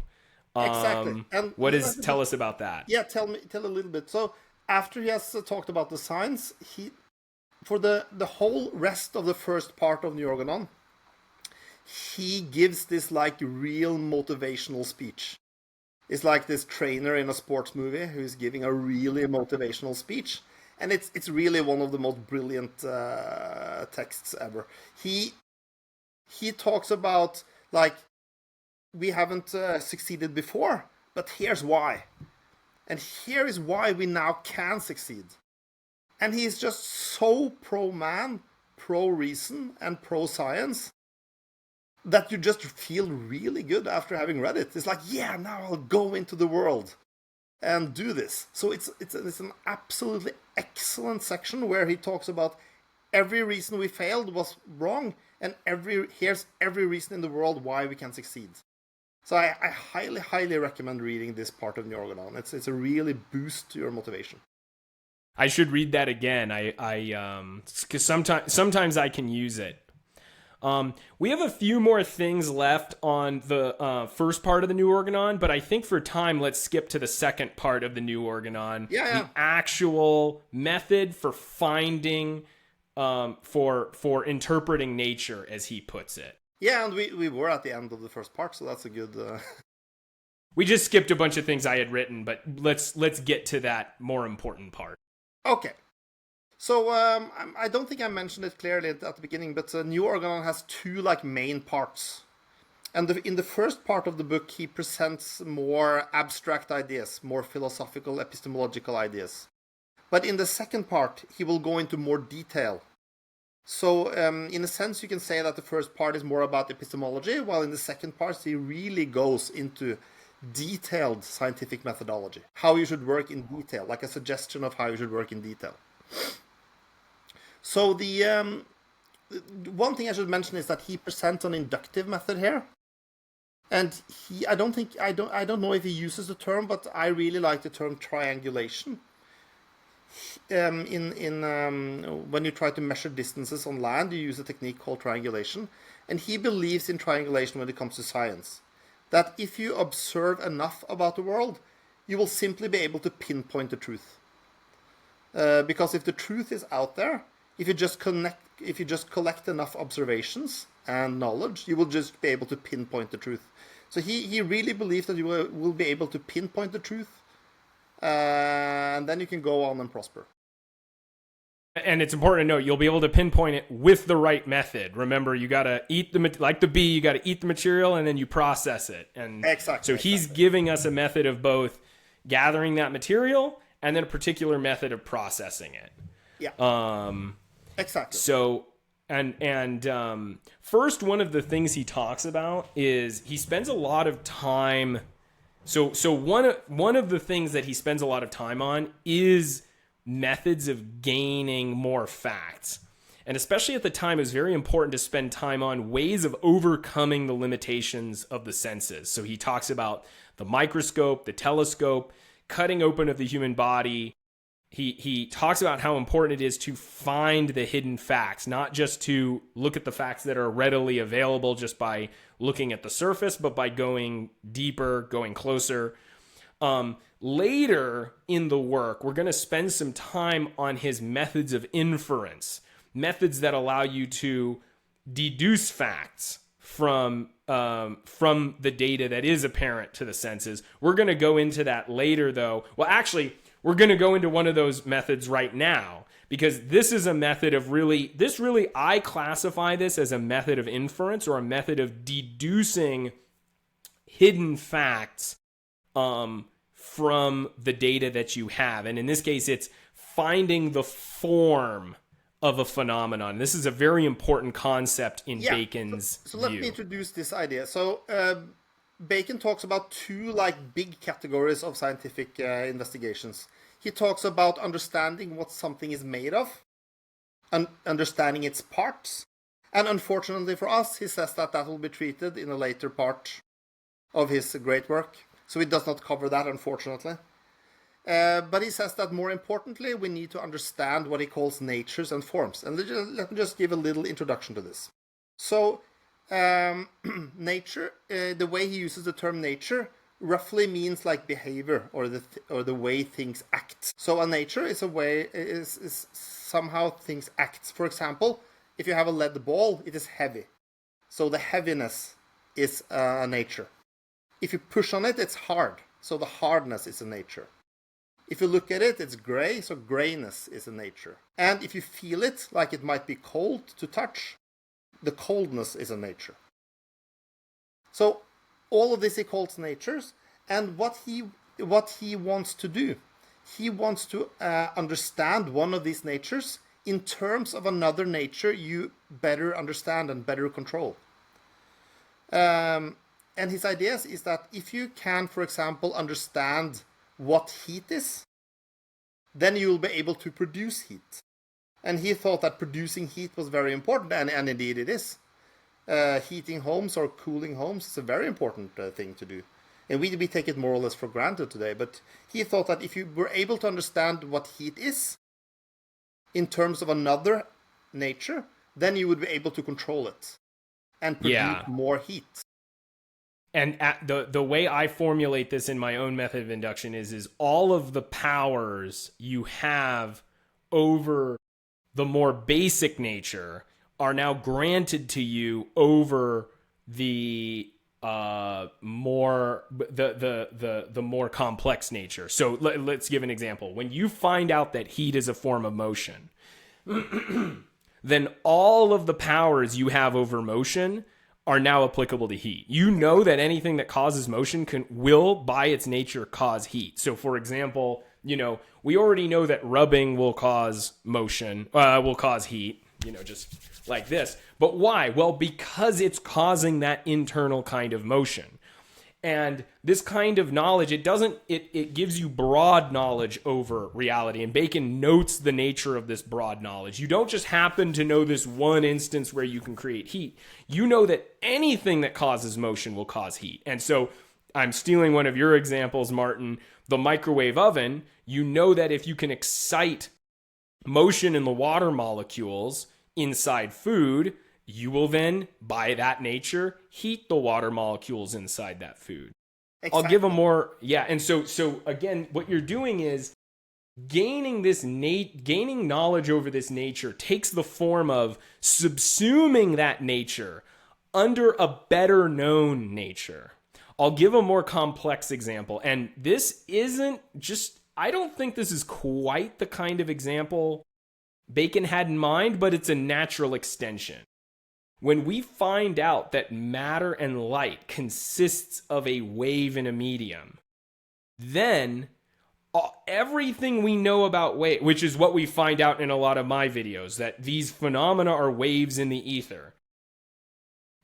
Exactly. And Tell us about that? Yeah, tell a little bit. So after he has talked about the science, for the whole rest of the first part of New Organon, he gives this like real motivational speech. It's like this trainer in a sports movie who's giving a really motivational speech, and it's really one of the most brilliant texts ever. He talks about like, we haven't succeeded before, but here's why, and here is why we now can succeed. And he's just so pro-man, pro-reason, and pro-science that you just feel really good after having read it. It's like, yeah, now I'll go into the world and do this. So it's an absolutely excellent section where he talks about every reason we failed was wrong, and here's every reason in the world why we can succeed. So I highly, highly recommend reading this part of New Organon. It's a really boost to your motivation. I should read that again. Because sometimes I can use it. We have a few more things left on the first part of the New Organon, but I think for time, let's skip to the second part of the New Organon. Yeah. The actual method for finding, for interpreting nature, as he puts it. Yeah, and we were at the end of the first part, so that's a good... We just skipped a bunch of things I had written, but let's get to that more important part. Okay. So I don't think I mentioned it clearly at the beginning, but New Organon has two like main parts. And in the first part of the book, he presents more abstract ideas, more philosophical, epistemological ideas. But in the second part, he will go into more detail. So in a sense, you can say that the first part is more about epistemology, while in the second part, he really goes into detailed scientific methodology, how you should work in detail, like a suggestion of how you should work in detail. So the one thing I should mention is that he presents an inductive method here, and I don't know if he uses the term, but I really like the term triangulation. When you try to measure distances on land, you use a technique called triangulation, and he believes in triangulation when it comes to science. That if you observe enough about the world, you will simply be able to pinpoint the truth. Because if the truth is out there, if you just collect enough observations and knowledge, you will just be able to pinpoint the truth. So he really believes that you will be able to pinpoint the truth, and then you can go on and prosper. And it's important to note, you'll be able to pinpoint it with the right method. Remember, you got to eat like the bee, you got to eat the material and then you process it. And exactly. So he's giving us a method of both gathering that material and then a particular method of processing it. Yeah. Exactly. So, first, one of the things he talks about is he spends a lot of time. So one of the things that he spends a lot of time on is methods of gaining more facts. And especially at the time, it was very important to spend time on ways of overcoming the limitations of the senses. So he talks about the microscope, the telescope, cutting open of the human body. He talks about how important it is to find the hidden facts, not just to look at the facts that are readily available just by looking at the surface, but by going deeper, going closer. Later in the work, we're going to spend some time on his methods of inference, methods that allow you to deduce facts from the data that is apparent to the senses. We're going to go into that later, though. Well, actually, we're going to go into one of those methods right now, because this is a method of I classify this as a method of inference, or a method of deducing hidden facts from the data that you have. And in this case, it's finding the form of a phenomenon. This is a very important concept in Bacon's so let view. me introduce this idea. So Bacon talks about two big categories of scientific investigations. He talks about understanding what something is made of, and understanding its parts. And unfortunately for us, he says that will be treated in a later part of his great work. So he does not cover that, unfortunately. But he says that more importantly, we need to understand what he calls natures and forms. And let me just give a little introduction to this. So nature, the way he uses the term nature, roughly means behavior or the way things act. So a nature is a way is somehow things act. For example, if you have a lead ball, it is heavy. So the heaviness is a nature. If you push on it, it's hard. So the hardness is a nature. If you look at it, it's gray, so grayness is a nature. And if you feel it, like it might be cold to touch, the coldness is a nature. So all of this he calls natures, and what he wants to do, he wants to understand one of these natures in terms of another nature you better understand and better control. And his ideas is that if you can, for example, understand what heat is, then you will be able to produce heat. And he thought that producing heat was very important, and indeed it is. Heating homes or cooling homes is a very important thing to do. And we take it more or less for granted today, but he thought that if you were able to understand what heat is in terms of another nature, then you would be able to control it and produce more heat. And the way I formulate this in my own method of induction is all of the powers you have over the more basic nature are now granted to you over the more complex nature. So let's give an example. When you find out that heat is a form of motion, then all of the powers you have over motion are now applicable to heat. You know that anything that causes motion will, by its nature, cause heat. So, for example, we already know that rubbing will cause motion, will cause heat, just like this. But why? Well, because it's causing that internal kind of motion. And this kind of knowledge, it gives you broad knowledge over reality. And Bacon notes the nature of this broad knowledge. You don't just happen to know this one instance where you can create heat. You know that anything that causes motion will cause heat. And so I'm stealing one of your examples, Martin, the microwave oven. You know that if you can excite motion in the water molecules inside food, you will then, by that nature, heat the water molecules inside that food. Exactly. I'll give a more, and so again, what you're doing is gaining knowledge over this nature takes the form of subsuming that nature under a better known nature. I'll give a more complex example, and this isn't just, I don't think this is quite the kind of example Bacon had in mind, but it's a natural extension. When we find out that matter and light consists of a wave in a medium, then everything we know about wave, which is what we find out in a lot of my videos, that these phenomena are waves in the ether,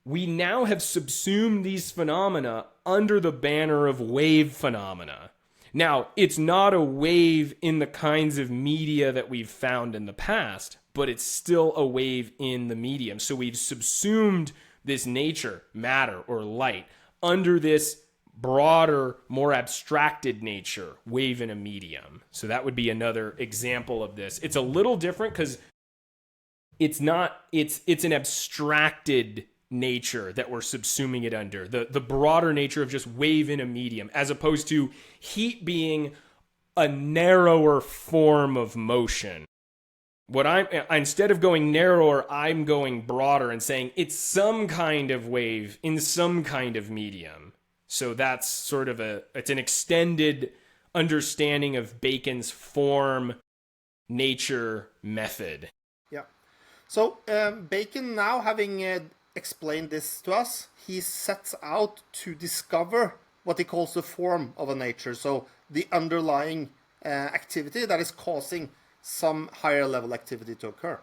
we now have subsumed these phenomena under the banner of wave phenomena. Now, it's not a wave in the kinds of media that we've found in the past, but it's still a wave in the medium. So we've subsumed this nature, matter, or light, under this broader, more abstracted nature, wave in a medium. So that would be another example of this. It's a little different because it's an abstracted nature that we're subsuming it under. The broader nature of just wave in a medium, as opposed to heat being a narrower form of motion. Instead of going narrower, I'm going broader and saying it's some kind of wave in some kind of medium. So that's sort of it's an extended understanding of Bacon's form nature method. Yeah. So Bacon, now having explained this to us, he sets out to discover what he calls the form of a nature. So the underlying activity that is causing some higher level activity to occur.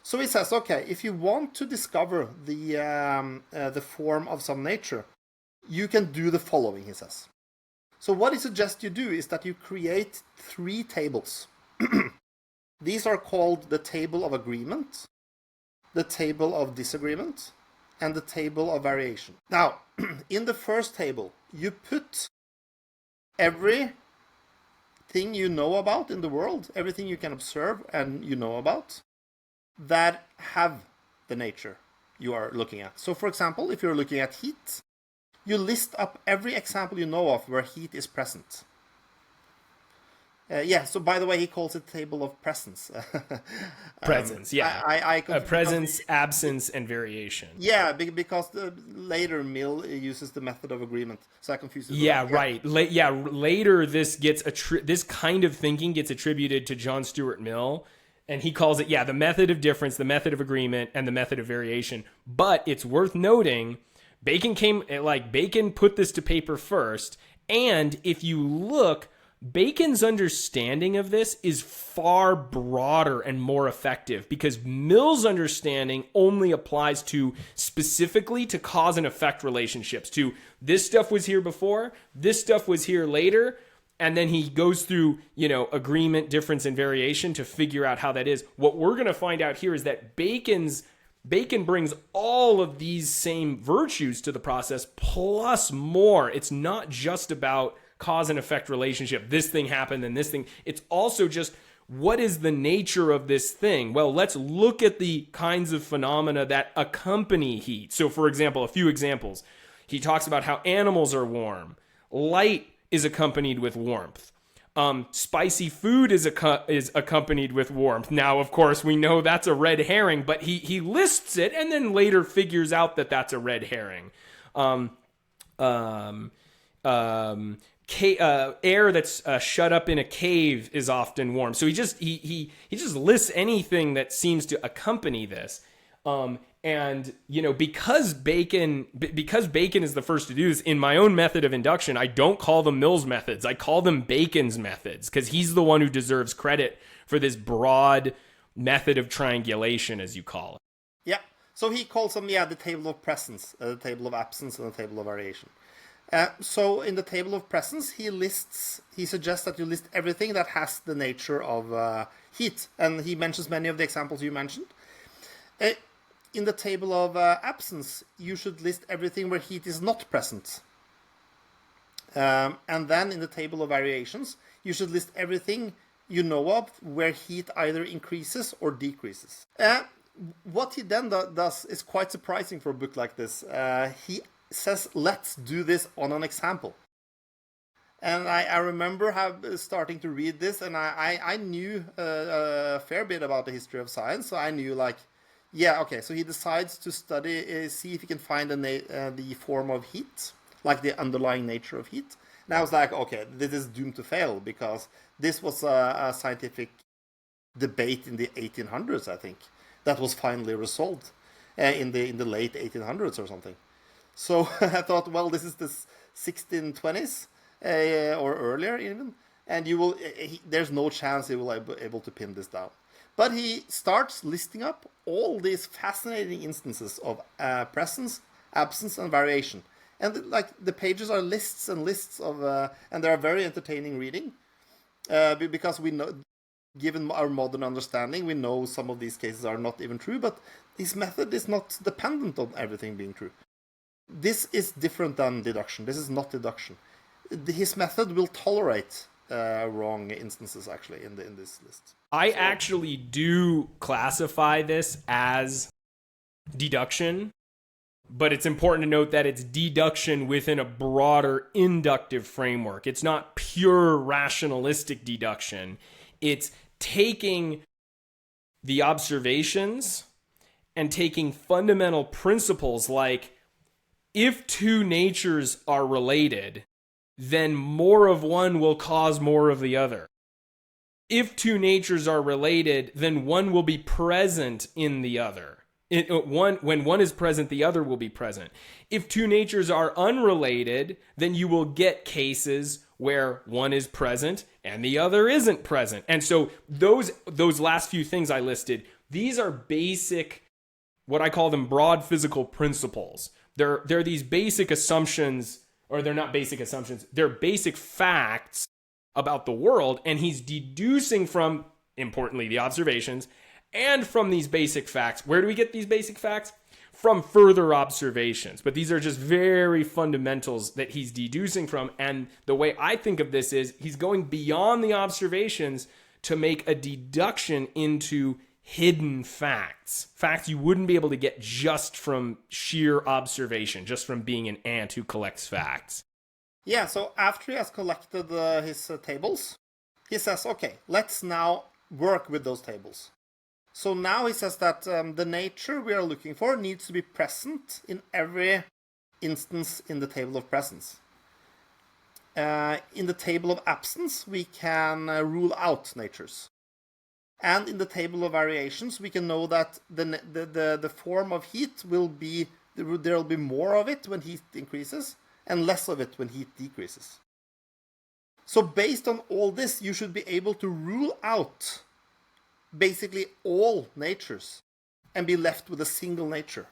So he says, okay, if you want to discover the form of some nature, you can do the following, he says. So what he suggests you do is that you create 3 tables. These are called the table of agreement, the table of disagreement, and the table of variation. Now, in the first table, you put everything you know about in the world, everything you can observe and you know about, that have the nature you are looking at. So, for example, if you're looking at heat, you list up every example you know of where heat is present. So by the way, he calls it table of presence. Presence, yeah. Presence, absence, and variation. Yeah, because later Mill uses the method of agreement, so I confuse it. Yeah, right. Later this gets this kind of thinking gets attributed to John Stuart Mill, and he calls it the method of difference, the method of agreement, and the method of variation. But it's worth noting, Bacon put this to paper first, and if you look, Bacon's understanding of this is far broader and more effective, because Mill's understanding only applies to specifically to cause and effect relationships, to this stuff was here before, this stuff was here later, and then he goes through, agreement, difference, and variation to figure out how that is. What we're going to find out here is that Bacon brings all of these same virtues to the process plus more. It's not just about cause and effect relationship. This thing happened and this thing. It's also just, what is the nature of this thing? Well, let's look at the kinds of phenomena that accompany heat. So, for example, a few examples. He talks about how animals are warm. Light is accompanied with warmth. Spicy food is accompanied with warmth. Now, of course, we know that's a red herring, but he lists it and then later figures out that that's a red herring. Air that's shut up in a cave is often warm. So he just lists anything that seems to accompany this. And because Bacon is the first to do this, in my own method of induction, I don't call them Mill's methods. I call them Bacon's methods, because he's the one who deserves credit for this broad method of triangulation, as you call it. Yeah. So he calls them the table of presence, the table of absence, and the table of variation. So in the table of presence, he suggests that you list everything that has the nature of heat, and he mentions many of the examples you mentioned. In the table of absence, you should list everything where heat is not present. And then in the table of variations, you should list everything you know of where heat either increases or decreases. What he then does is quite surprising for a book like this. He says, let's do this on an example. And I remember starting to read this, and I knew a fair bit about the history of science, so I knew so he decides to see if he can find the form of heat, like the underlying nature of heat. And I was like, okay, this is doomed to fail, because this was a scientific debate in the 1800s, I think, that was finally resolved in the late 1800s or something. So I thought, well, this is the 1620s or earlier even, and there's no chance he will be able to pin this down. But he starts listing up all these fascinating instances of presence, absence, and variation. And the pages are lists and lists of, and they are very entertaining reading, because we know, given our modern understanding, we know some of these cases are not even true, but his method is not dependent on everything being true. This is different than deduction. This is not deduction. His method will tolerate wrong instances, actually, in this list. I actually do classify this as deduction, but it's important to note that it's deduction within a broader inductive framework. It's not pure rationalistic deduction. It's taking the observations and taking fundamental principles like, if two natures are related, then more of one will cause more of the other. If two natures are related, then one will be present in the other. When one is present, the other will be present. If two natures are unrelated, then you will get cases where one is present and the other isn't present. And so those last few things I listed, these are basic, what I call them broad physical principles. They're these basic assumptions, or they're not basic assumptions, they're basic facts about the world, and he's deducing from, importantly, the observations, and from these basic facts. Where do we get these basic facts? From further observations. But these are just very fundamentals that he's deducing from. And the way I think of this is he's going beyond the observations to make a deduction into hidden facts. Facts you wouldn't be able to get just from sheer observation, just from being an ant who collects facts. Yeah, so after he has collected his tables, he says, okay, let's now work with those tables. So now he says that the nature we are looking for needs to be present in every instance in the table of presence. In the table of absence, we can rule out natures. And in the table of variations, we can know that the form of heat will be, there will be more of it when heat increases and less of it when heat decreases. So based on all this, you should be able to rule out basically all natures and be left with a single nature.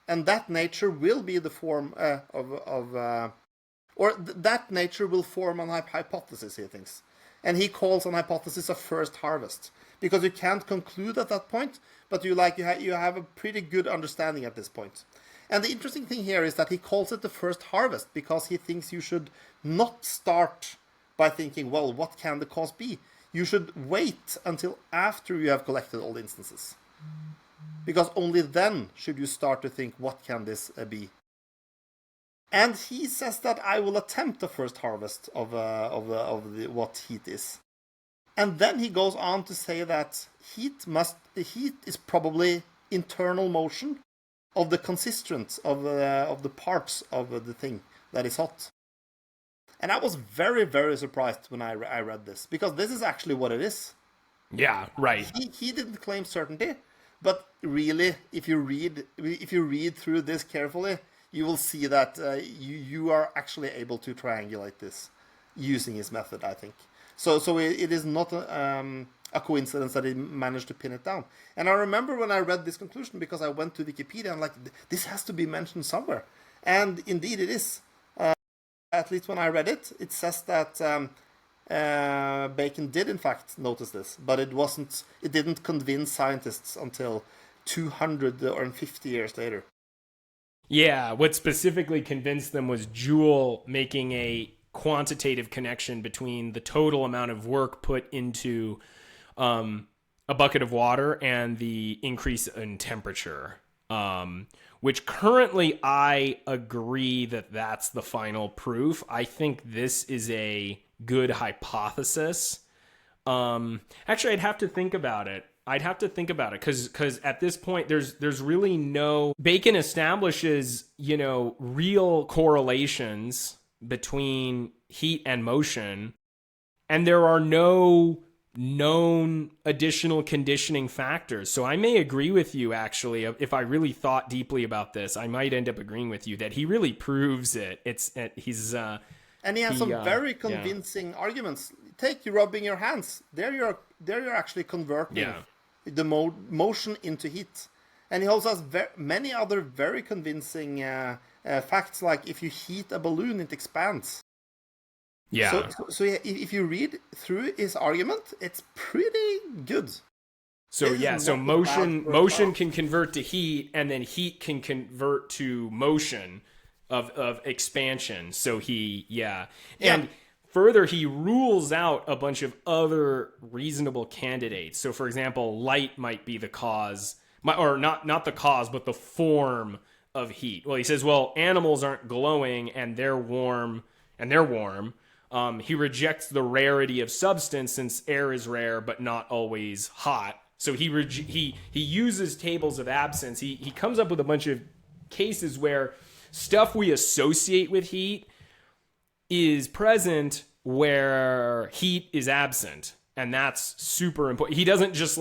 And that nature will be the form that nature will form an hypothesis, he thinks. And he calls an hypothesis a first harvest, because you can't conclude at that point, but you have a pretty good understanding at this point. And the interesting thing here is that he calls it the first harvest because he thinks you should not start by thinking, well, what can the cause be? You should wait until after you have collected all the instances, because only then should you start to think, what can this be? And he says that I will attempt the first harvest of what heat is. And then he goes on to say that heat is probably internal motion of the constituents of the parts of the thing that is hot. And I was very, very surprised when I read this, because this is actually what it is. Yeah, right. He didn't claim certainty, but really, if you read through this carefully, you will see that you are actually able to triangulate this using his method, I think. So it is not a coincidence that he managed to pin it down. And I remember when I read this conclusion, because I went to Wikipedia and this has to be mentioned somewhere. And indeed it is. At least when I read it, it says that Bacon did in fact notice this, but it didn't convince scientists until 250 years later. Yeah, what specifically convinced them was Joule making a quantitative connection between the total amount of work put into a bucket of water and the increase in temperature. Which currently I agree that that's the final proof. I think this is a good hypothesis. Actually, I'd have to think about it. Because at this point, there's really no... Bacon establishes, real correlations between heat and motion, and there are no known additional conditioning factors. So I may agree with you, actually. If I really thought deeply about this, I might end up agreeing with you that he really proves it. And he has some very convincing arguments. Take you rubbing your hands. There you're actually converting the motion into heat. And he also has many other very convincing facts, like if you heat a balloon, it expands. Yeah. So if you read through his argument, it's pretty good. So motion can convert to heat, and then heat can convert to motion of expansion. So and further, he rules out a bunch of other reasonable candidates. So, for example, light might be the cause, or not the cause, but the form of heat. Well, he says, animals aren't glowing and they're warm. He rejects the rarity of substance, since air is rare but not always hot. So he uses tables of absence. He comes up with a bunch of cases where stuff we associate with heat is present where heat is absent. And that's super important. He doesn't just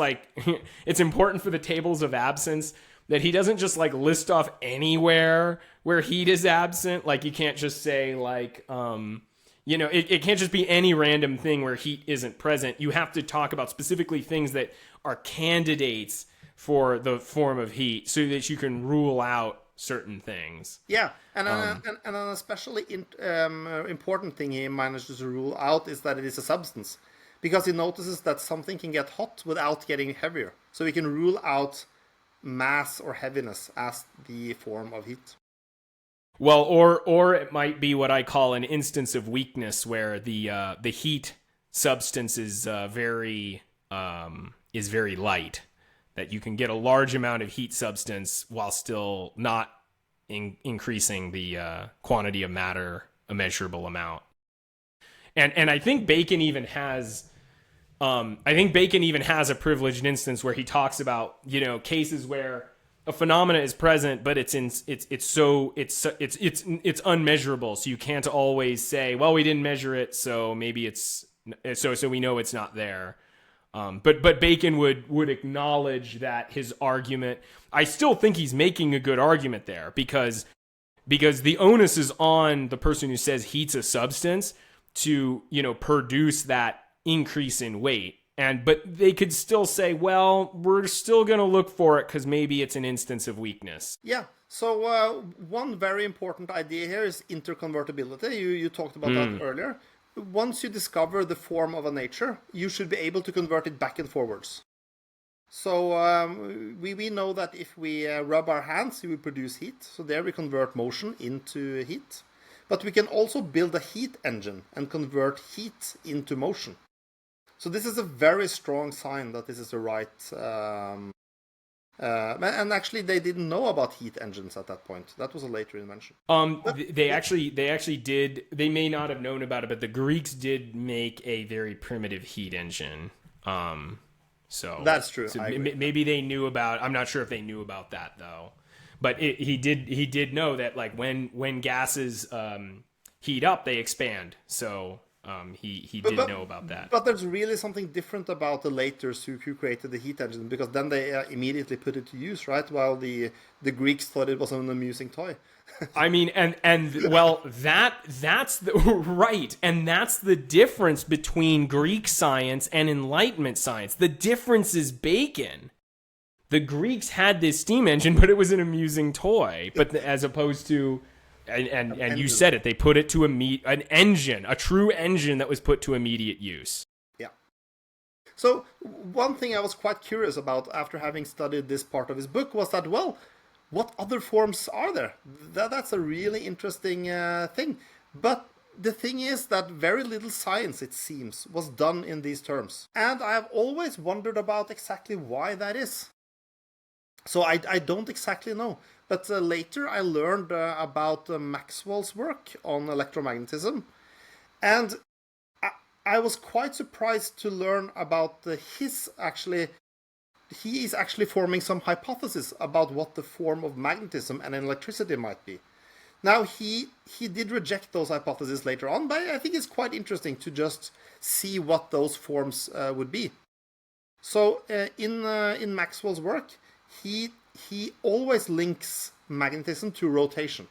it's important for the tables of absence, that he doesn't just like list off anywhere where heat is absent. Like you can't just say like, it can't just be any random thing where heat isn't present. You have to talk about specifically things that are candidates for the form of heat so that you can rule out certain things. Yeah, and an especially important thing he manages to rule out is that it is a substance, because he notices that something can get hot without getting heavier. So he can rule out mass or heaviness as the form of heat. Well, or it might be what I call an instance of weakness, where the heat substance is very light. That you can get a large amount of heat substance while still not increasing the quantity of matter a measurable amount. And I think Bacon even has a privileged instance where he talks about, cases where a phenomena is present, but it's unmeasurable, so you can't always say, well, we didn't measure it, so maybe so we know it's not there. But Bacon would acknowledge that his argument, I still think he's making a good argument there, because the onus is on the person who says heat's a substance to, produce that increase in weight. But they could still say, well, we're still going to look for it because maybe it's an instance of weakness. Yeah. So one very important idea here is interconvertibility. You talked about that earlier. Once you discover the form of a nature, you should be able to convert it back and forwards. So we know that if we rub our hands, we produce heat. So there we convert motion into heat. But we can also build a heat engine and convert heat into motion. So this is a very strong sign that this is the right... and actually, they didn't know about heat engines at that point. That was a later invention. They actually did. They may not have known about it, but the Greeks did make a very primitive heat engine. So that's true. So maybe they knew about. I'm not sure if they knew about that though. But he did know that like when gases heat up, they expand. So. He did know about that. But there's really something different about the laters who created the heat engine, because then they immediately put it to use, right? While the Greeks thought it was an amusing toy. I mean, and well, that's the right, and that's the difference between Greek science and Enlightenment science. The difference is Bacon. The Greeks had this steam engine, but it was an amusing toy. But as opposed to And you said it, they put it to an engine, a true engine that was put to immediate use. Yeah. So one thing I was quite curious about after having studied this part of his book was that, well, what other forms are there? That's a really interesting thing. But the thing is that very little science, it seems, was done in these terms. And I have always wondered about exactly why that is. So I don't exactly know. But later I learned about Maxwell's work on electromagnetism. And I was quite surprised to learn about he is actually forming some hypotheses about what the form of magnetism and electricity might be. Now, he did reject those hypotheses later on, but I think it's quite interesting to just see what those forms would be. So in Maxwell's work, he always links magnetism to rotation.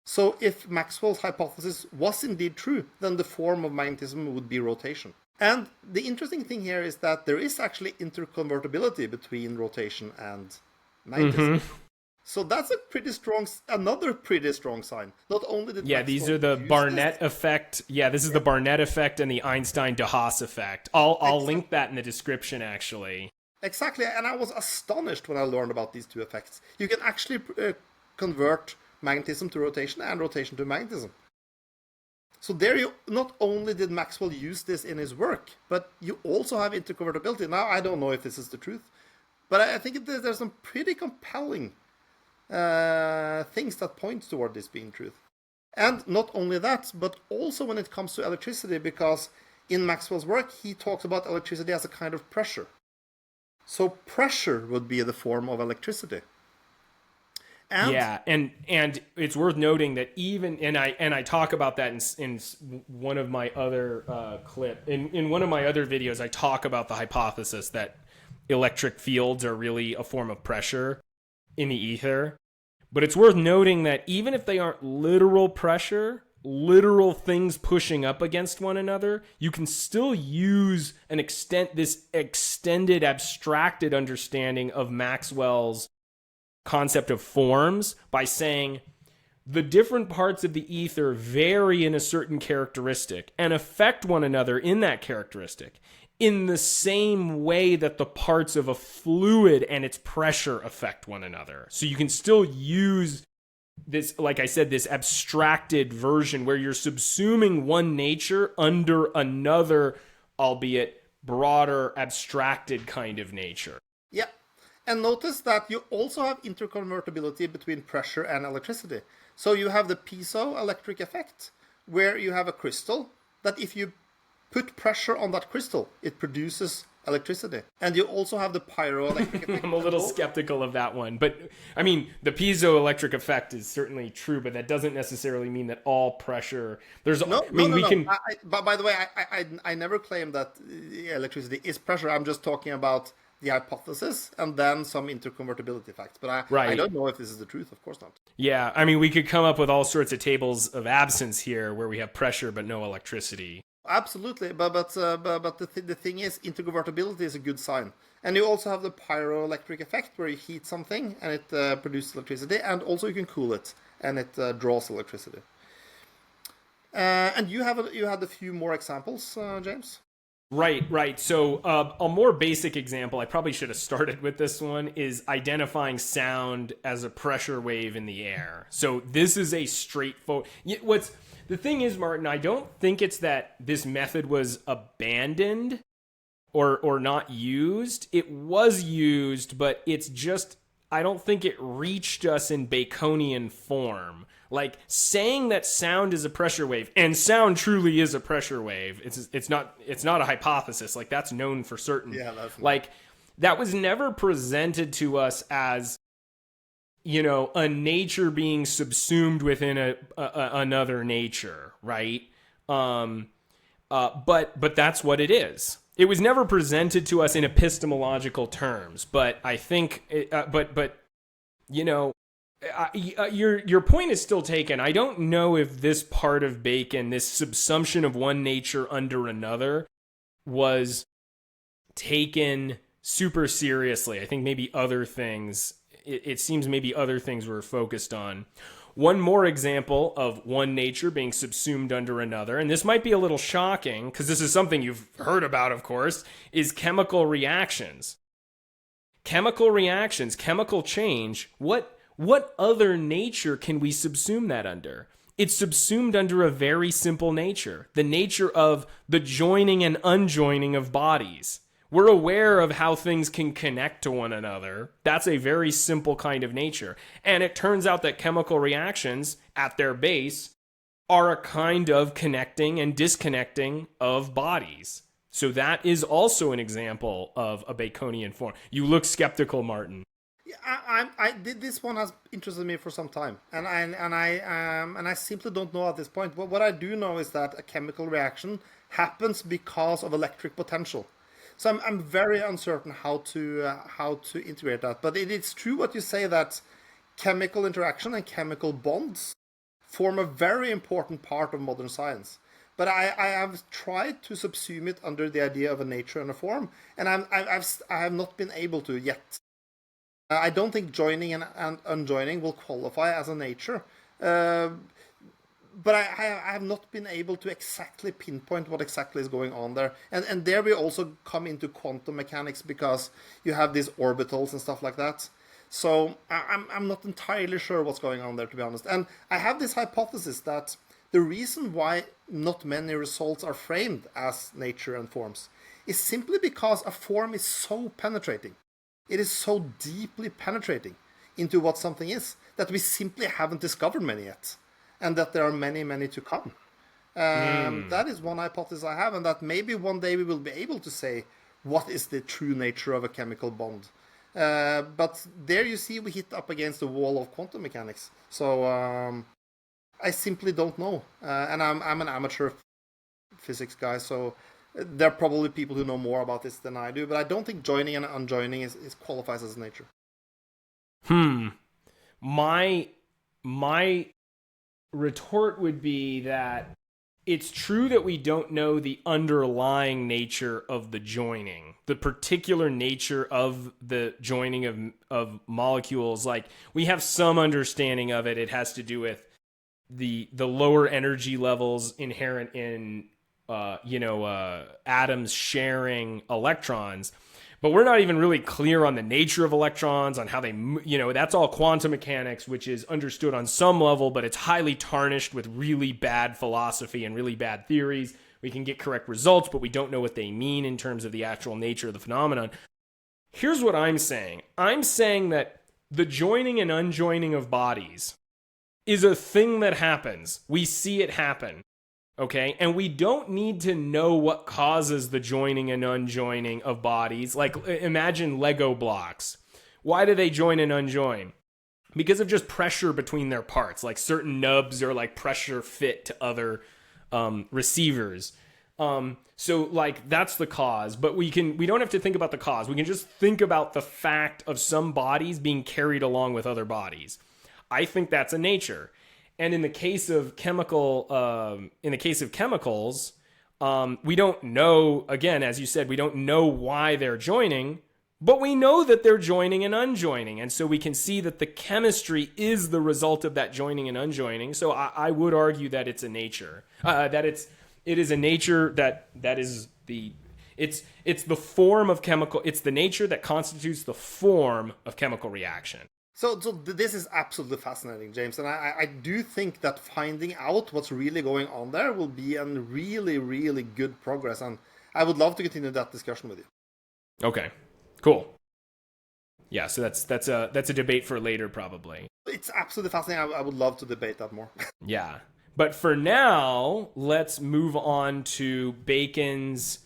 So if Maxwell's hypothesis was indeed true, then the form of magnetism would be rotation. And the interesting thing here is that there is actually interconvertibility between rotation and magnetism. Mm-hmm. So that's another pretty strong sign. Not only did Maxwell these are the Barnett effect. Yeah, this is the Barnett effect and the Einstein-de Haas effect. I'll link that in the description, actually. Exactly, and I was astonished when I learned about these two effects. You can actually convert magnetism to rotation and rotation to magnetism. So there you not only did Maxwell use this in his work, but you also have interconvertibility. Now, I don't know if this is the truth, but I think there's some pretty compelling things that point toward this being truth. And not only that, but also when it comes to electricity, because in Maxwell's work, he talks about electricity as a kind of pressure. So pressure would be the form of electricity. And it's worth noting that even I talk about that in one of my other in one of my other videos. I talk about the hypothesis that electric fields are really a form of pressure in the ether. But it's worth noting that even if they aren't literal pressure, literal things pushing up against one another, you can still use this extended abstracted understanding of Maxwell's concept of forms by saying the different parts of the ether vary in a certain characteristic and affect one another in that characteristic in the same way that the parts of a fluid and its pressure affect one another. So you can still use this, like I said, this abstracted version where you're subsuming one nature under another, albeit broader, abstracted kind of nature. Yeah. And notice that you also have interconvertibility between pressure and electricity. So you have the piezoelectric effect, where you have a crystal that if you put pressure on that crystal, it produces electricity. And you also have the pyroelectric effect. I'm a little skeptical of that one. But, I mean, the piezoelectric effect is certainly true, but that doesn't necessarily mean that all pressure... No. But by the way, I never claim that electricity is pressure. I'm just talking about the hypothesis and then some interconvertibility facts. But I don't know if this is the truth. Of course not. Yeah, I mean, we could come up with all sorts of tables of absence here where we have pressure but no electricity. Absolutely, but the thing is, interconvertibility is a good sign. And you also have the pyroelectric effect, where you heat something and it produces electricity, and also you can cool it and it draws electricity. And you had a few more examples, James? Right. So a more basic example, I probably should have started with this one, is identifying sound as a pressure wave in the air. So this is a straightforward... The thing is, Martin, I don't think it's that this method was abandoned or not used. It was used, but it's just, I don't think it reached us in Baconian form. Like, saying that sound is a pressure wave, and sound truly is a pressure wave. It's not a hypothesis. Like, that's known for certain. Yeah, that's like, that was never presented to us as, you know, a nature being subsumed within another nature, right? But that's what it is. It was never presented to us in epistemological terms, but I think, you know, your point is still taken. I don't know if this part of Bacon, this subsumption of one nature under another, was taken super seriously. I think maybe other things. It seems maybe other things were focused on. One more example of one nature being subsumed under another, and this might be a little shocking because this is something you've heard about, of course, is chemical reactions. Chemical reactions, chemical change. What other nature can we subsume that under? It's subsumed under a very simple nature, the nature of the joining and unjoining of bodies. We're aware of how things can connect to one another. That's a very simple kind of nature. And it turns out that chemical reactions, at their base, are a kind of connecting and disconnecting of bodies. So that is also an example of a Baconian form. You look skeptical, Martin. This one has interested me for some time, and I simply don't know at this point. But what I do know is that a chemical reaction happens because of electric potential. So I'm very uncertain how to integrate that. But it's true what you say, that chemical interaction and chemical bonds form a very important part of modern science. But I have tried to subsume it under the idea of a nature and a form, and I have not been able to yet. I don't think joining and unjoining will qualify as a nature. But I have not been able to exactly pinpoint what exactly is going on there. And there we also come into quantum mechanics, because you have these orbitals and stuff like that. So I'm not entirely sure what's going on there, to be honest. And I have this hypothesis that the reason why not many results are framed as nature and forms is simply because a form is so penetrating. It is so deeply penetrating into what something is that we simply haven't discovered many yet. And that there are many, many to come. That is one hypothesis I have, and that maybe one day we will be able to say what is the true nature of a chemical bond. But there you see we hit up against the wall of quantum mechanics. So I simply don't know. And I'm an amateur physics guy, so There are probably people who know more about this than I do, but I don't think joining and unjoining is qualifies as nature. My my retort would be that it's true that we don't know the underlying nature of the joining, the particular nature of the joining of molecules. Like, we have some understanding of it. It has to do with the lower energy levels inherent in atoms sharing electrons. But we're not even really clear on the nature of electrons, on how they, that's all quantum mechanics, which is understood on some level, but it's highly tarnished with really bad philosophy and really bad theories. We can get correct results, but we don't know what they mean in terms of the actual nature of the phenomenon. Here's what I'm saying. I'm saying that the joining and unjoining of bodies is a thing that happens. We see it happen. Okay, and we don't need to know what causes the joining and unjoining of bodies. Like, imagine Lego blocks. Why do they join and unjoin? Because of just pressure between their parts. Like, certain nubs are like pressure fit to other receivers. So like, that's the cause. But we don't have to think about the cause. We can just think about the fact of some bodies being carried along with other bodies. I think that's a nature. And in the case of chemicals, we don't know, again, as you said, we don't know why they're joining, but we know that they're joining and unjoining. And so we can see that the chemistry is the result of that joining and unjoining. So I would argue that it's a nature, that it is a nature that is it's the form of chemical, it's the nature that constitutes the form of chemical reaction. So this is absolutely fascinating, James, and I do think that finding out what's really going on there will be a really, really good progress, and I would love to continue that discussion with you. Okay, cool. Yeah, so that's a debate for later, probably. It's absolutely fascinating. I would love to debate that more. Yeah, but for now, let's move on to Bacon's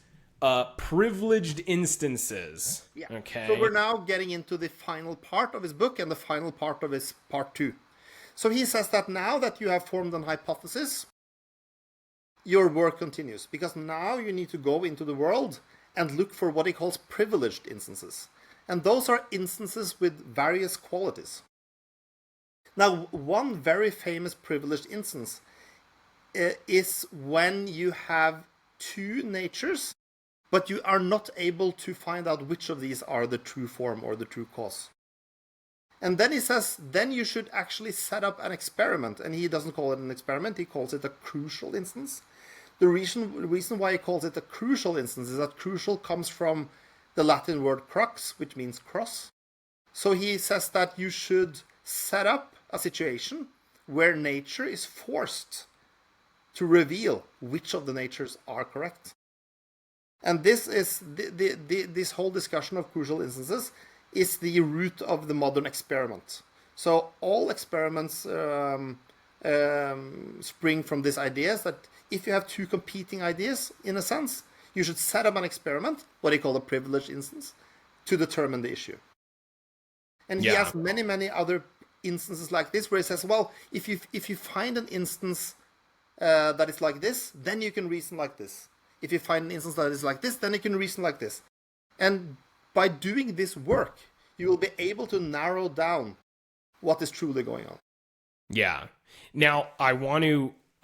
privileged instances. Yeah. Okay. So we're now getting into the final part of his book and the final part of his part 2. So he says that now that you have formed an hypothesis, your work continues, because now you need to go into the world and look for what he calls privileged instances. And those are instances with various qualities. Now, one very famous privileged instance is when you have two natures, but you are not able to find out which of these are the true form or the true cause. And then he says, then you should actually set up an experiment. And he doesn't call it an experiment, he calls it a crucial instance. The reason why he calls it a crucial instance is that crucial comes from the Latin word crux, which means cross. So he says that you should set up a situation where nature is forced to reveal which of the natures are correct. And this is this whole discussion of crucial instances is the root of the modern experiment. So all experiments spring from this idea that if you have two competing ideas, in a sense, you should set up an experiment, what he called a privileged instance, to determine the issue. And he has many, many other instances like this, where he says, well, if you find an instance that is like this, then you can reason like this. If you find an instance that is like this, then you can reason like this. And by doing this work, you will be able to narrow down what is truly going on. Yeah. Now, a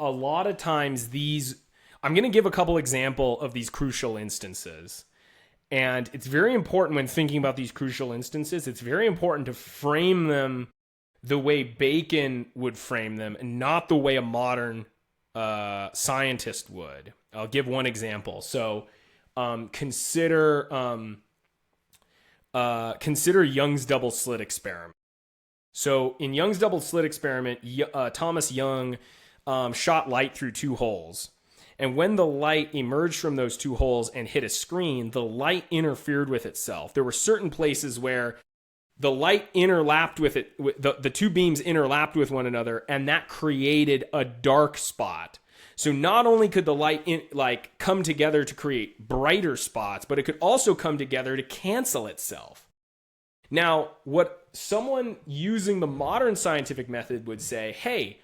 lot of times I'm going to give a couple example of these crucial instances. And it's very important when thinking about these crucial instances, it's very important to frame them the way Bacon would frame them and not the way a modern scientist would. I'll give one example. So consider Young's double slit experiment. So in Young's double slit experiment, Thomas Young shot light through two holes. And when the light emerged from those two holes and hit a screen, the light interfered with itself. There were certain places where the light interlapped with it, the two beams interlapped with one another, and that created a dark spot. So not only could the light come together to create brighter spots, but it could also come together to cancel itself. Now, what someone using the modern scientific method would say, hey,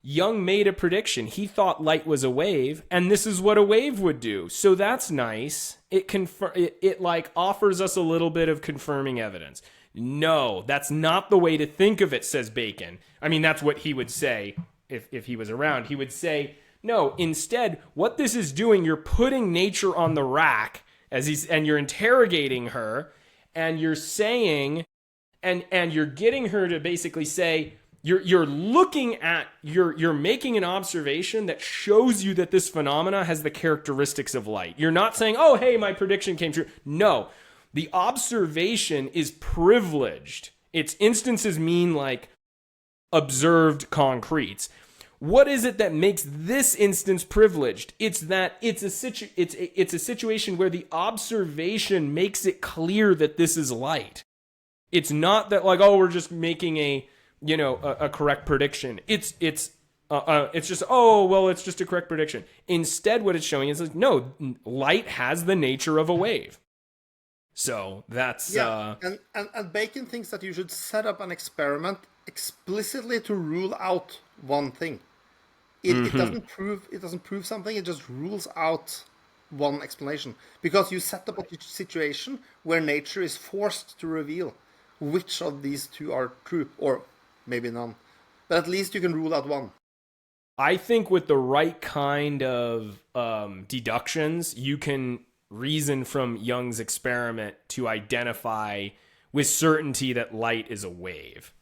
Young made a prediction. He thought light was a wave, and this is what a wave would do. So that's nice. It like offers us a little bit of confirming evidence. No, that's not the way to think of it, says Bacon. I mean, that's what he would say if he was around. He would say, no, instead, what this is doing, you're putting nature on the rack and you're interrogating her, and you're saying, and you're getting her to basically say, you're making an observation that shows you that this phenomena has the characteristics of light. You're not saying, oh, hey, my prediction came true. No, the observation is privileged. Its instances mean like observed concretes. What is it that makes this instance privileged? It's that it's a situation where the observation makes it clear that this is light. It's not that like, oh, we're just making a correct prediction. It's just, oh, well, it's just a correct prediction. Instead, what it's showing is like, no, light has the nature of a wave. So that's and Bacon thinks that you should set up an experiment explicitly to rule out one thing. It doesn't prove something. It just rules out one explanation, because you set up a situation where nature is forced to reveal which of these two are true, or maybe none, but at least you can rule out one. I think with the right kind of deductions, you can reason from Young's experiment to identify with certainty that light is a wave.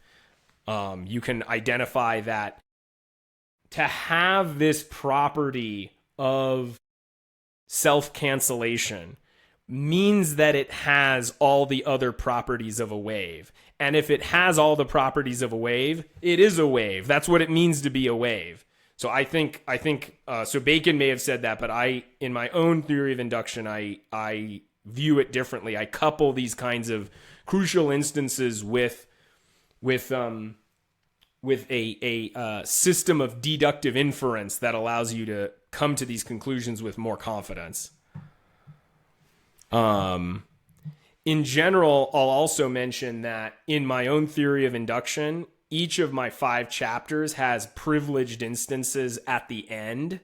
You can identify that to have this property of self-cancellation means that it has all the other properties of a wave. And if it has all the properties of a wave, it is a wave. That's what it means to be a wave. So I think so Bacon may have said that, but in my own theory of induction, I view it differently. I couple these kinds of crucial instances with a system of deductive inference that allows you to come to these conclusions with more confidence. In general, I'll also mention that in my own theory of induction, each of my 5 chapters has privileged instances at the end.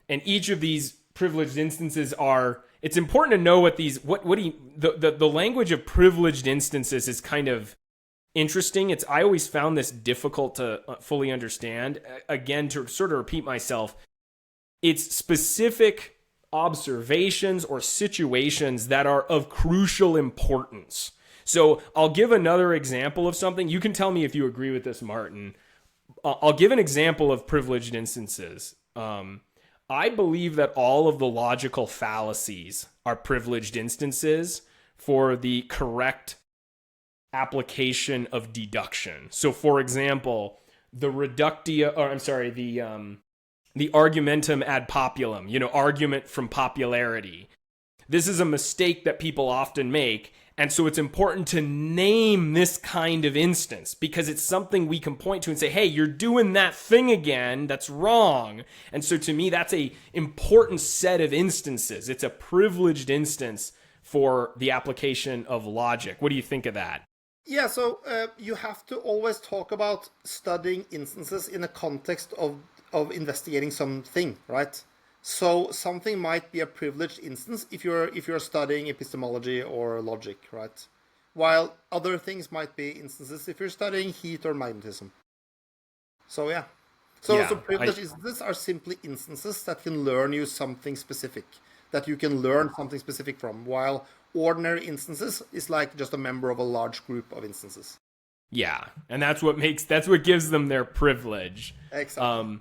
And each of these privileged instances it's important to know what the language of privileged instances is kind of interesting. I always found this difficult to fully understand. Again, to sort of repeat myself, it's specific observations or situations that are of crucial importance. So I'll give another example of something. You can tell me if you agree with this, Martin. I'll give an example of privileged instances. I believe that all of the logical fallacies are privileged instances for the correct application of deduction. So, for example, the the argumentum ad populum, argument from popularity. This is a mistake that people often make. And so it's important to name this kind of instance because it's something we can point to and say, hey, you're doing that thing again. That's wrong. And so to me, that's a important set of instances. It's a privileged instance for the application of logic. What do you think of that? Yeah, so you have to always talk about studying instances in a context of investigating something, right? So something might be a privileged instance if you're studying epistemology or logic, right? While other things might be instances if you're studying heat or magnetism. So yeah. So privileged instances are simply instances that can learn you something specific, that you can learn something specific from, while ordinary instances is like just a member of a large group of instances. Yeah, and that's what gives them their privilege. Exactly.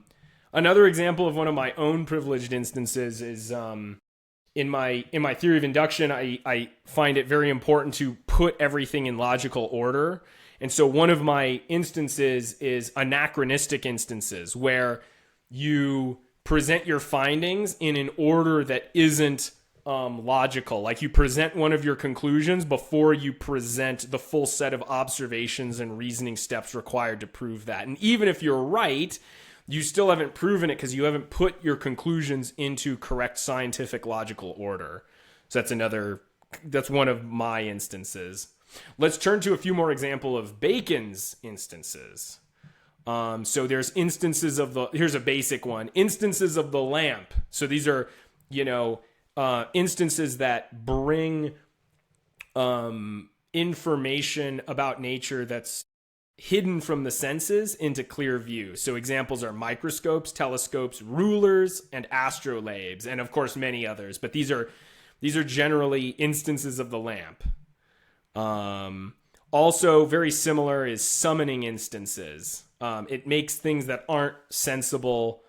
Another example of one of my own privileged instances is in my theory of induction, I find it very important to put everything in logical order. And so one of my instances is anachronistic instances where you present your findings in an order that isn't logical. Like you present one of your conclusions before you present the full set of observations and reasoning steps required to prove that. And even if you're right, you still haven't proven it because you haven't put your conclusions into correct scientific logical order. So that's one of my instances. Let's turn to a few more examples of Bacon's instances. So there's instances of here's a basic one, instances of the lamp. So these are, instances that bring information about nature that's hidden from the senses into clear view. So examples are microscopes, telescopes, rulers, and astrolabes, and of course many others. But these are generally instances of the lamp. Also, very similar is summoning instances. It makes things that aren't sensible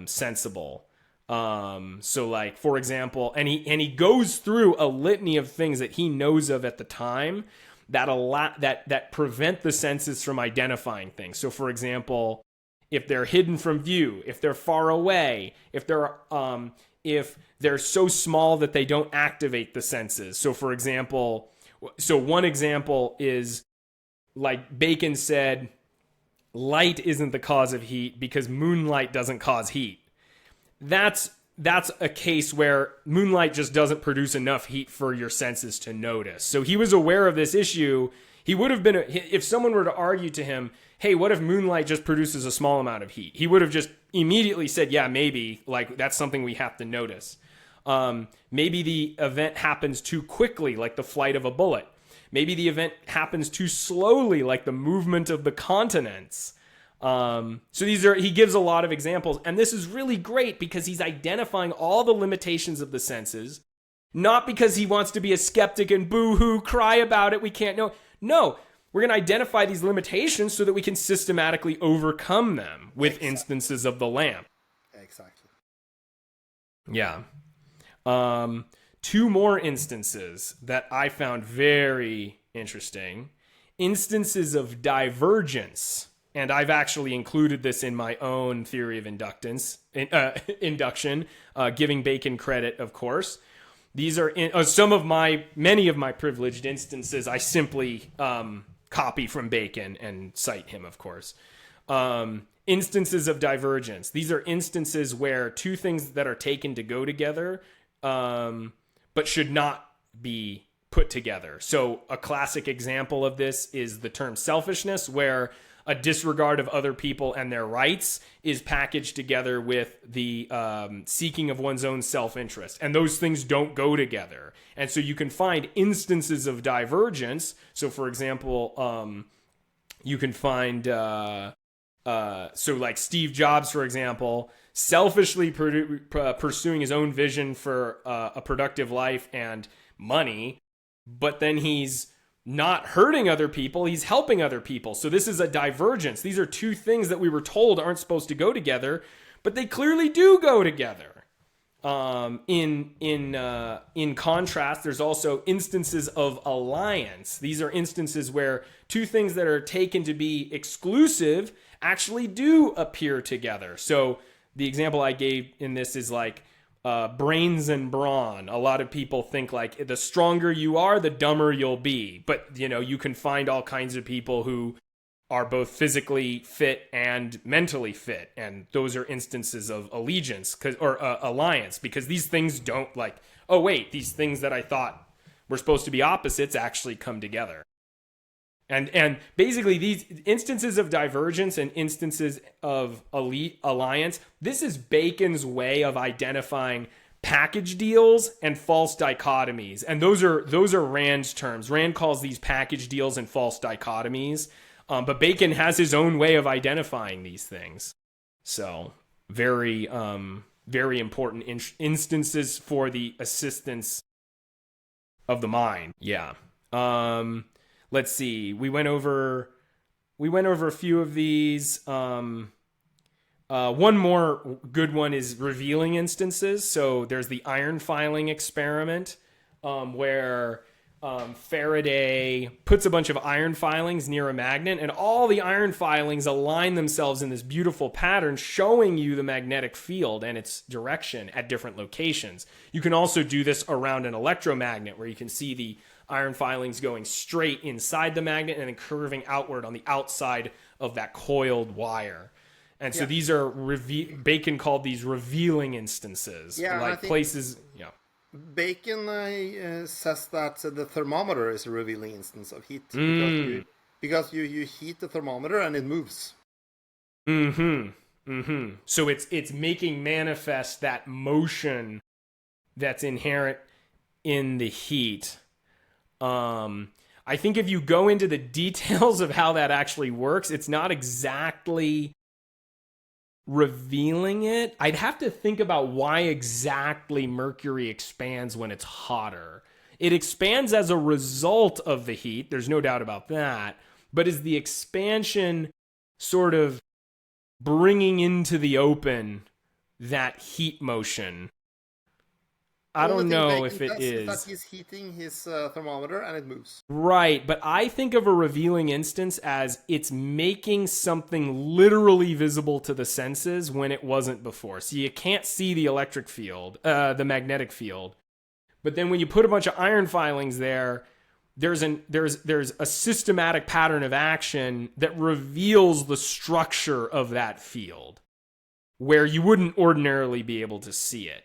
sensible. So like, for example, and he goes through a litany of things that he knows of at the time that prevent the senses from identifying things. So for example, if they're hidden from view, if they're far away, if they're so small that they don't activate the senses. So for example, one example is, like Bacon said, light isn't the cause of heat because moonlight doesn't cause heat. That's a case where moonlight just doesn't produce enough heat for your senses to notice. So he was aware of this issue. He would have been, if someone were to argue to him, hey, what if moonlight just produces a small amount of heat? He would have just immediately said, yeah, maybe, like that's something we have to notice. Maybe the event happens too quickly, like the flight of a bullet. Maybe the event happens too slowly, like the movement of the continents. So he gives a lot of examples, and this is really great because he's identifying all the limitations of the senses, not because he wants to be a skeptic and boo-hoo, cry about it, we can't know. No, we're going to identify these limitations so that we can systematically overcome them with instances of the lamp. Exactly. Yeah. Two more instances that I found very interesting. Instances of divergence. And I've actually included this in my own theory of induction, giving Bacon credit, of course. These are many of my privileged instances. I simply copy from Bacon and cite him, of course. Instances of divergence. These are instances where two things that are taken to go together, but should not be put together. So a classic example of this is the term selfishness, where a disregard of other people and their rights is packaged together with the seeking of one's own self-interest. And those things don't go together. And so you can find instances of divergence. So for example, you can find, so like Steve Jobs, for example, selfishly pursuing his own vision for a productive life and money, but then he's not hurting other people, he's helping other people. So this is a divergence. These are two things that we were told aren't supposed to go together, but they clearly do go together. In contrast, there's also instances of alliance. These are instances where two things that are taken to be exclusive actually do appear together. So the example I gave in this is like brains and brawn. A lot of people think like the stronger you are, the dumber you'll be. But, you can find all kinds of people who are both physically fit and mentally fit. And those are instances of allegiance or alliance, because these things don't like, oh, wait, these things that I thought were supposed to be opposites actually come together. And basically these instances of divergence and instances of alliance, this is Bacon's way of identifying package deals and false dichotomies. And those are Rand's terms. Rand calls these package deals and false dichotomies. But Bacon has his own way of identifying these things. So very, very important instances for the assistance of the mind. Yeah. Let's see. We went over a few of these. One more good one is revealing instances. So there's the iron filing experiment, where Faraday puts a bunch of iron filings near a magnet, and all the iron filings align themselves in this beautiful pattern, showing you the magnetic field and its direction at different locations. You can also do this around an electromagnet, where you can see the iron filings going straight inside the magnet and then curving outward on the outside of that coiled wire. And so these are Bacon called these revealing instances. Yeah, like places. Yeah. Bacon says that the thermometer is a revealing instance of heat, because you heat the thermometer and it moves. Mm-hmm. Mm-hmm. So it's making manifest that motion that's inherent in the heat. I think if you go into the details of how that actually works, it's not exactly revealing it. I'd have to think about why exactly Mercury expands when it's hotter. It expands as a result of the heat, there's no doubt about that. But is the expansion sort of bringing into the open that heat motion? I Only don't thing know Bacon if it does is that is. he's heating his thermometer and it moves. Right, but I think of a revealing instance as it's making something literally visible to the senses when it wasn't before. So you can't see the electric field, the magnetic field. But then when you put a bunch of iron filings there, there's a systematic pattern of action that reveals the structure of that field where you wouldn't ordinarily be able to see it.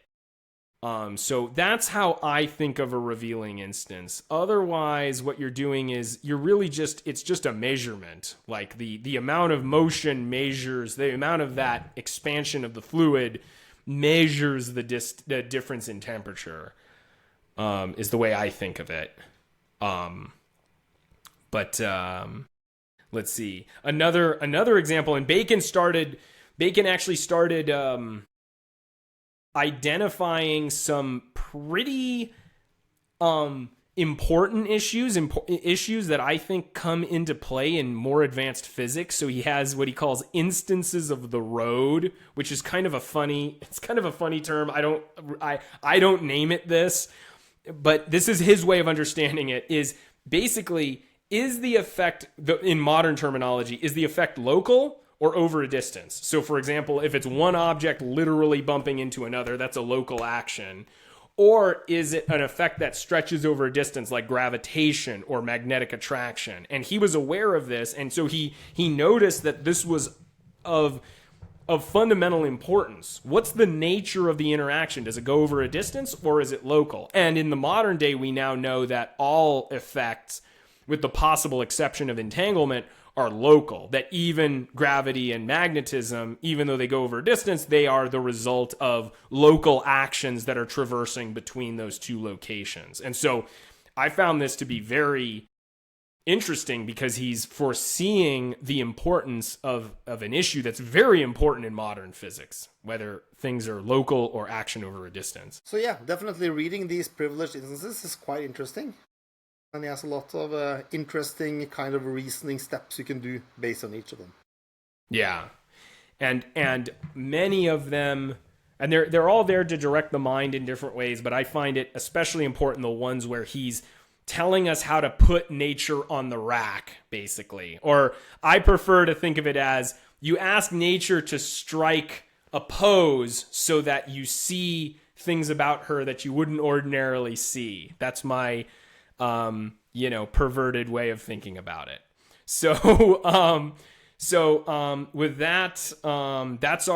So that's how I think of a revealing instance. Otherwise, what you're doing is you're really it's just a measurement. Like the amount of motion measures the amount of that expansion of the fluid measures the difference in temperature. Is the way I think of it. But let's see another example. And Bacon actually started identifying some pretty important issues that I think come into play in more advanced physics. So he has what he calls instances of the road, which is kind of a funny term. I don't name it this, but this is his way of understanding it. Is basically, is the effect, in modern terminology, is the effect local or over a distance? So for example, if it's one object literally bumping into another, that's a local action. Or is it an effect that stretches over a distance, like gravitation or magnetic attraction? And he was aware of this, and so he noticed that this was of fundamental importance. What's the nature of the interaction? Does it go over a distance or is it local? And in the modern day, we now know that all effects, with the possible exception of entanglement, are local. That even gravity and magnetism, even though they go over a distance, they are the result of local actions that are traversing between those two locations. And so I found this to be very interesting because he's foreseeing the importance of an issue that's very important in modern physics, whether things are local or action over a distance. So yeah, definitely reading these privileged instances is quite interesting. And he has a lot of interesting kind of reasoning steps you can do based on each of them. Yeah. And many of them, and they're all there to direct the mind in different ways, but I find it especially important the ones where he's telling us how to put nature on the rack, basically. Or I prefer to think of it as you ask nature to strike a pose so that you see things about her that you wouldn't ordinarily see. That's my perverted way of thinking about it. So with that, that's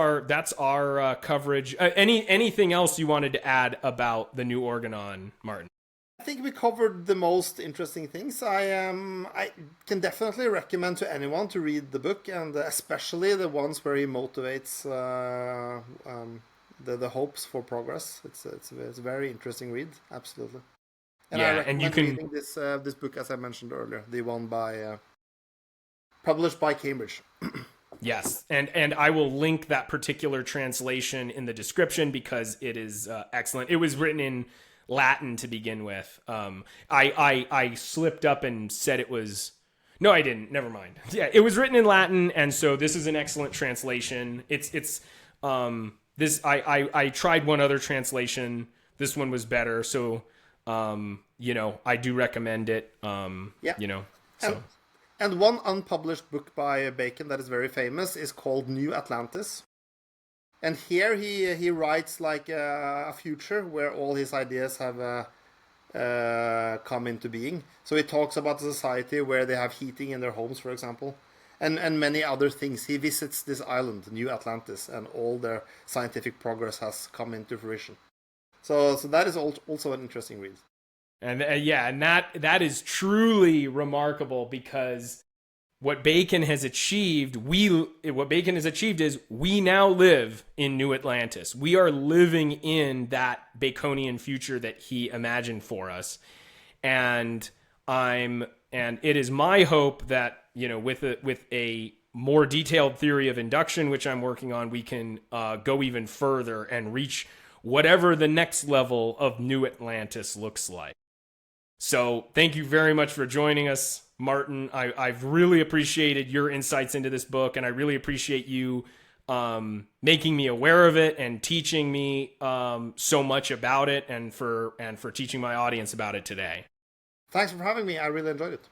our coverage. Anything else you wanted to add about the new organon, Martin? I think we covered the most interesting things. I can definitely recommend to anyone to read the book, and especially the ones where he motivates the hopes for progress. It's a very interesting read, absolutely. And I Yeah, and you recommend can. reading this book, as I mentioned earlier, the one by published by Cambridge. Yes, and I will link that particular translation in the description because it is excellent. It was written in Latin to begin with. I slipped up and said it was. No, I didn't. Never mind. Yeah, it was written in Latin, and so this is an excellent translation. It's this. I tried one other translation. This one was better. So I do recommend it. Yeah. So. And one unpublished book by Bacon that is very famous is called New Atlantis. And here he writes like a future where all his ideas have come into being. So he talks about a society where they have heating in their homes, for example, and many other things. He visits this island, New Atlantis, and all their scientific progress has come into fruition. So that is also an interesting read. And and that is truly remarkable because what Bacon has achieved, is we now live in New Atlantis. We are living in that Baconian future that he imagined for us. And it is my hope that, with a more detailed theory of induction, which I'm working on, we can go even further and reach whatever the next level of New Atlantis looks like. So thank you very much for joining us, Martin. I've really appreciated your insights into this book, and I really appreciate you making me aware of it and teaching me so much about it, and for teaching my audience about it today. Thanks for having me. I really enjoyed it.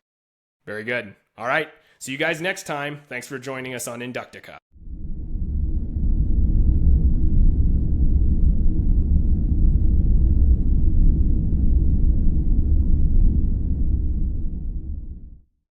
Very good. All right. See you guys next time. Thanks for joining us on Inductica.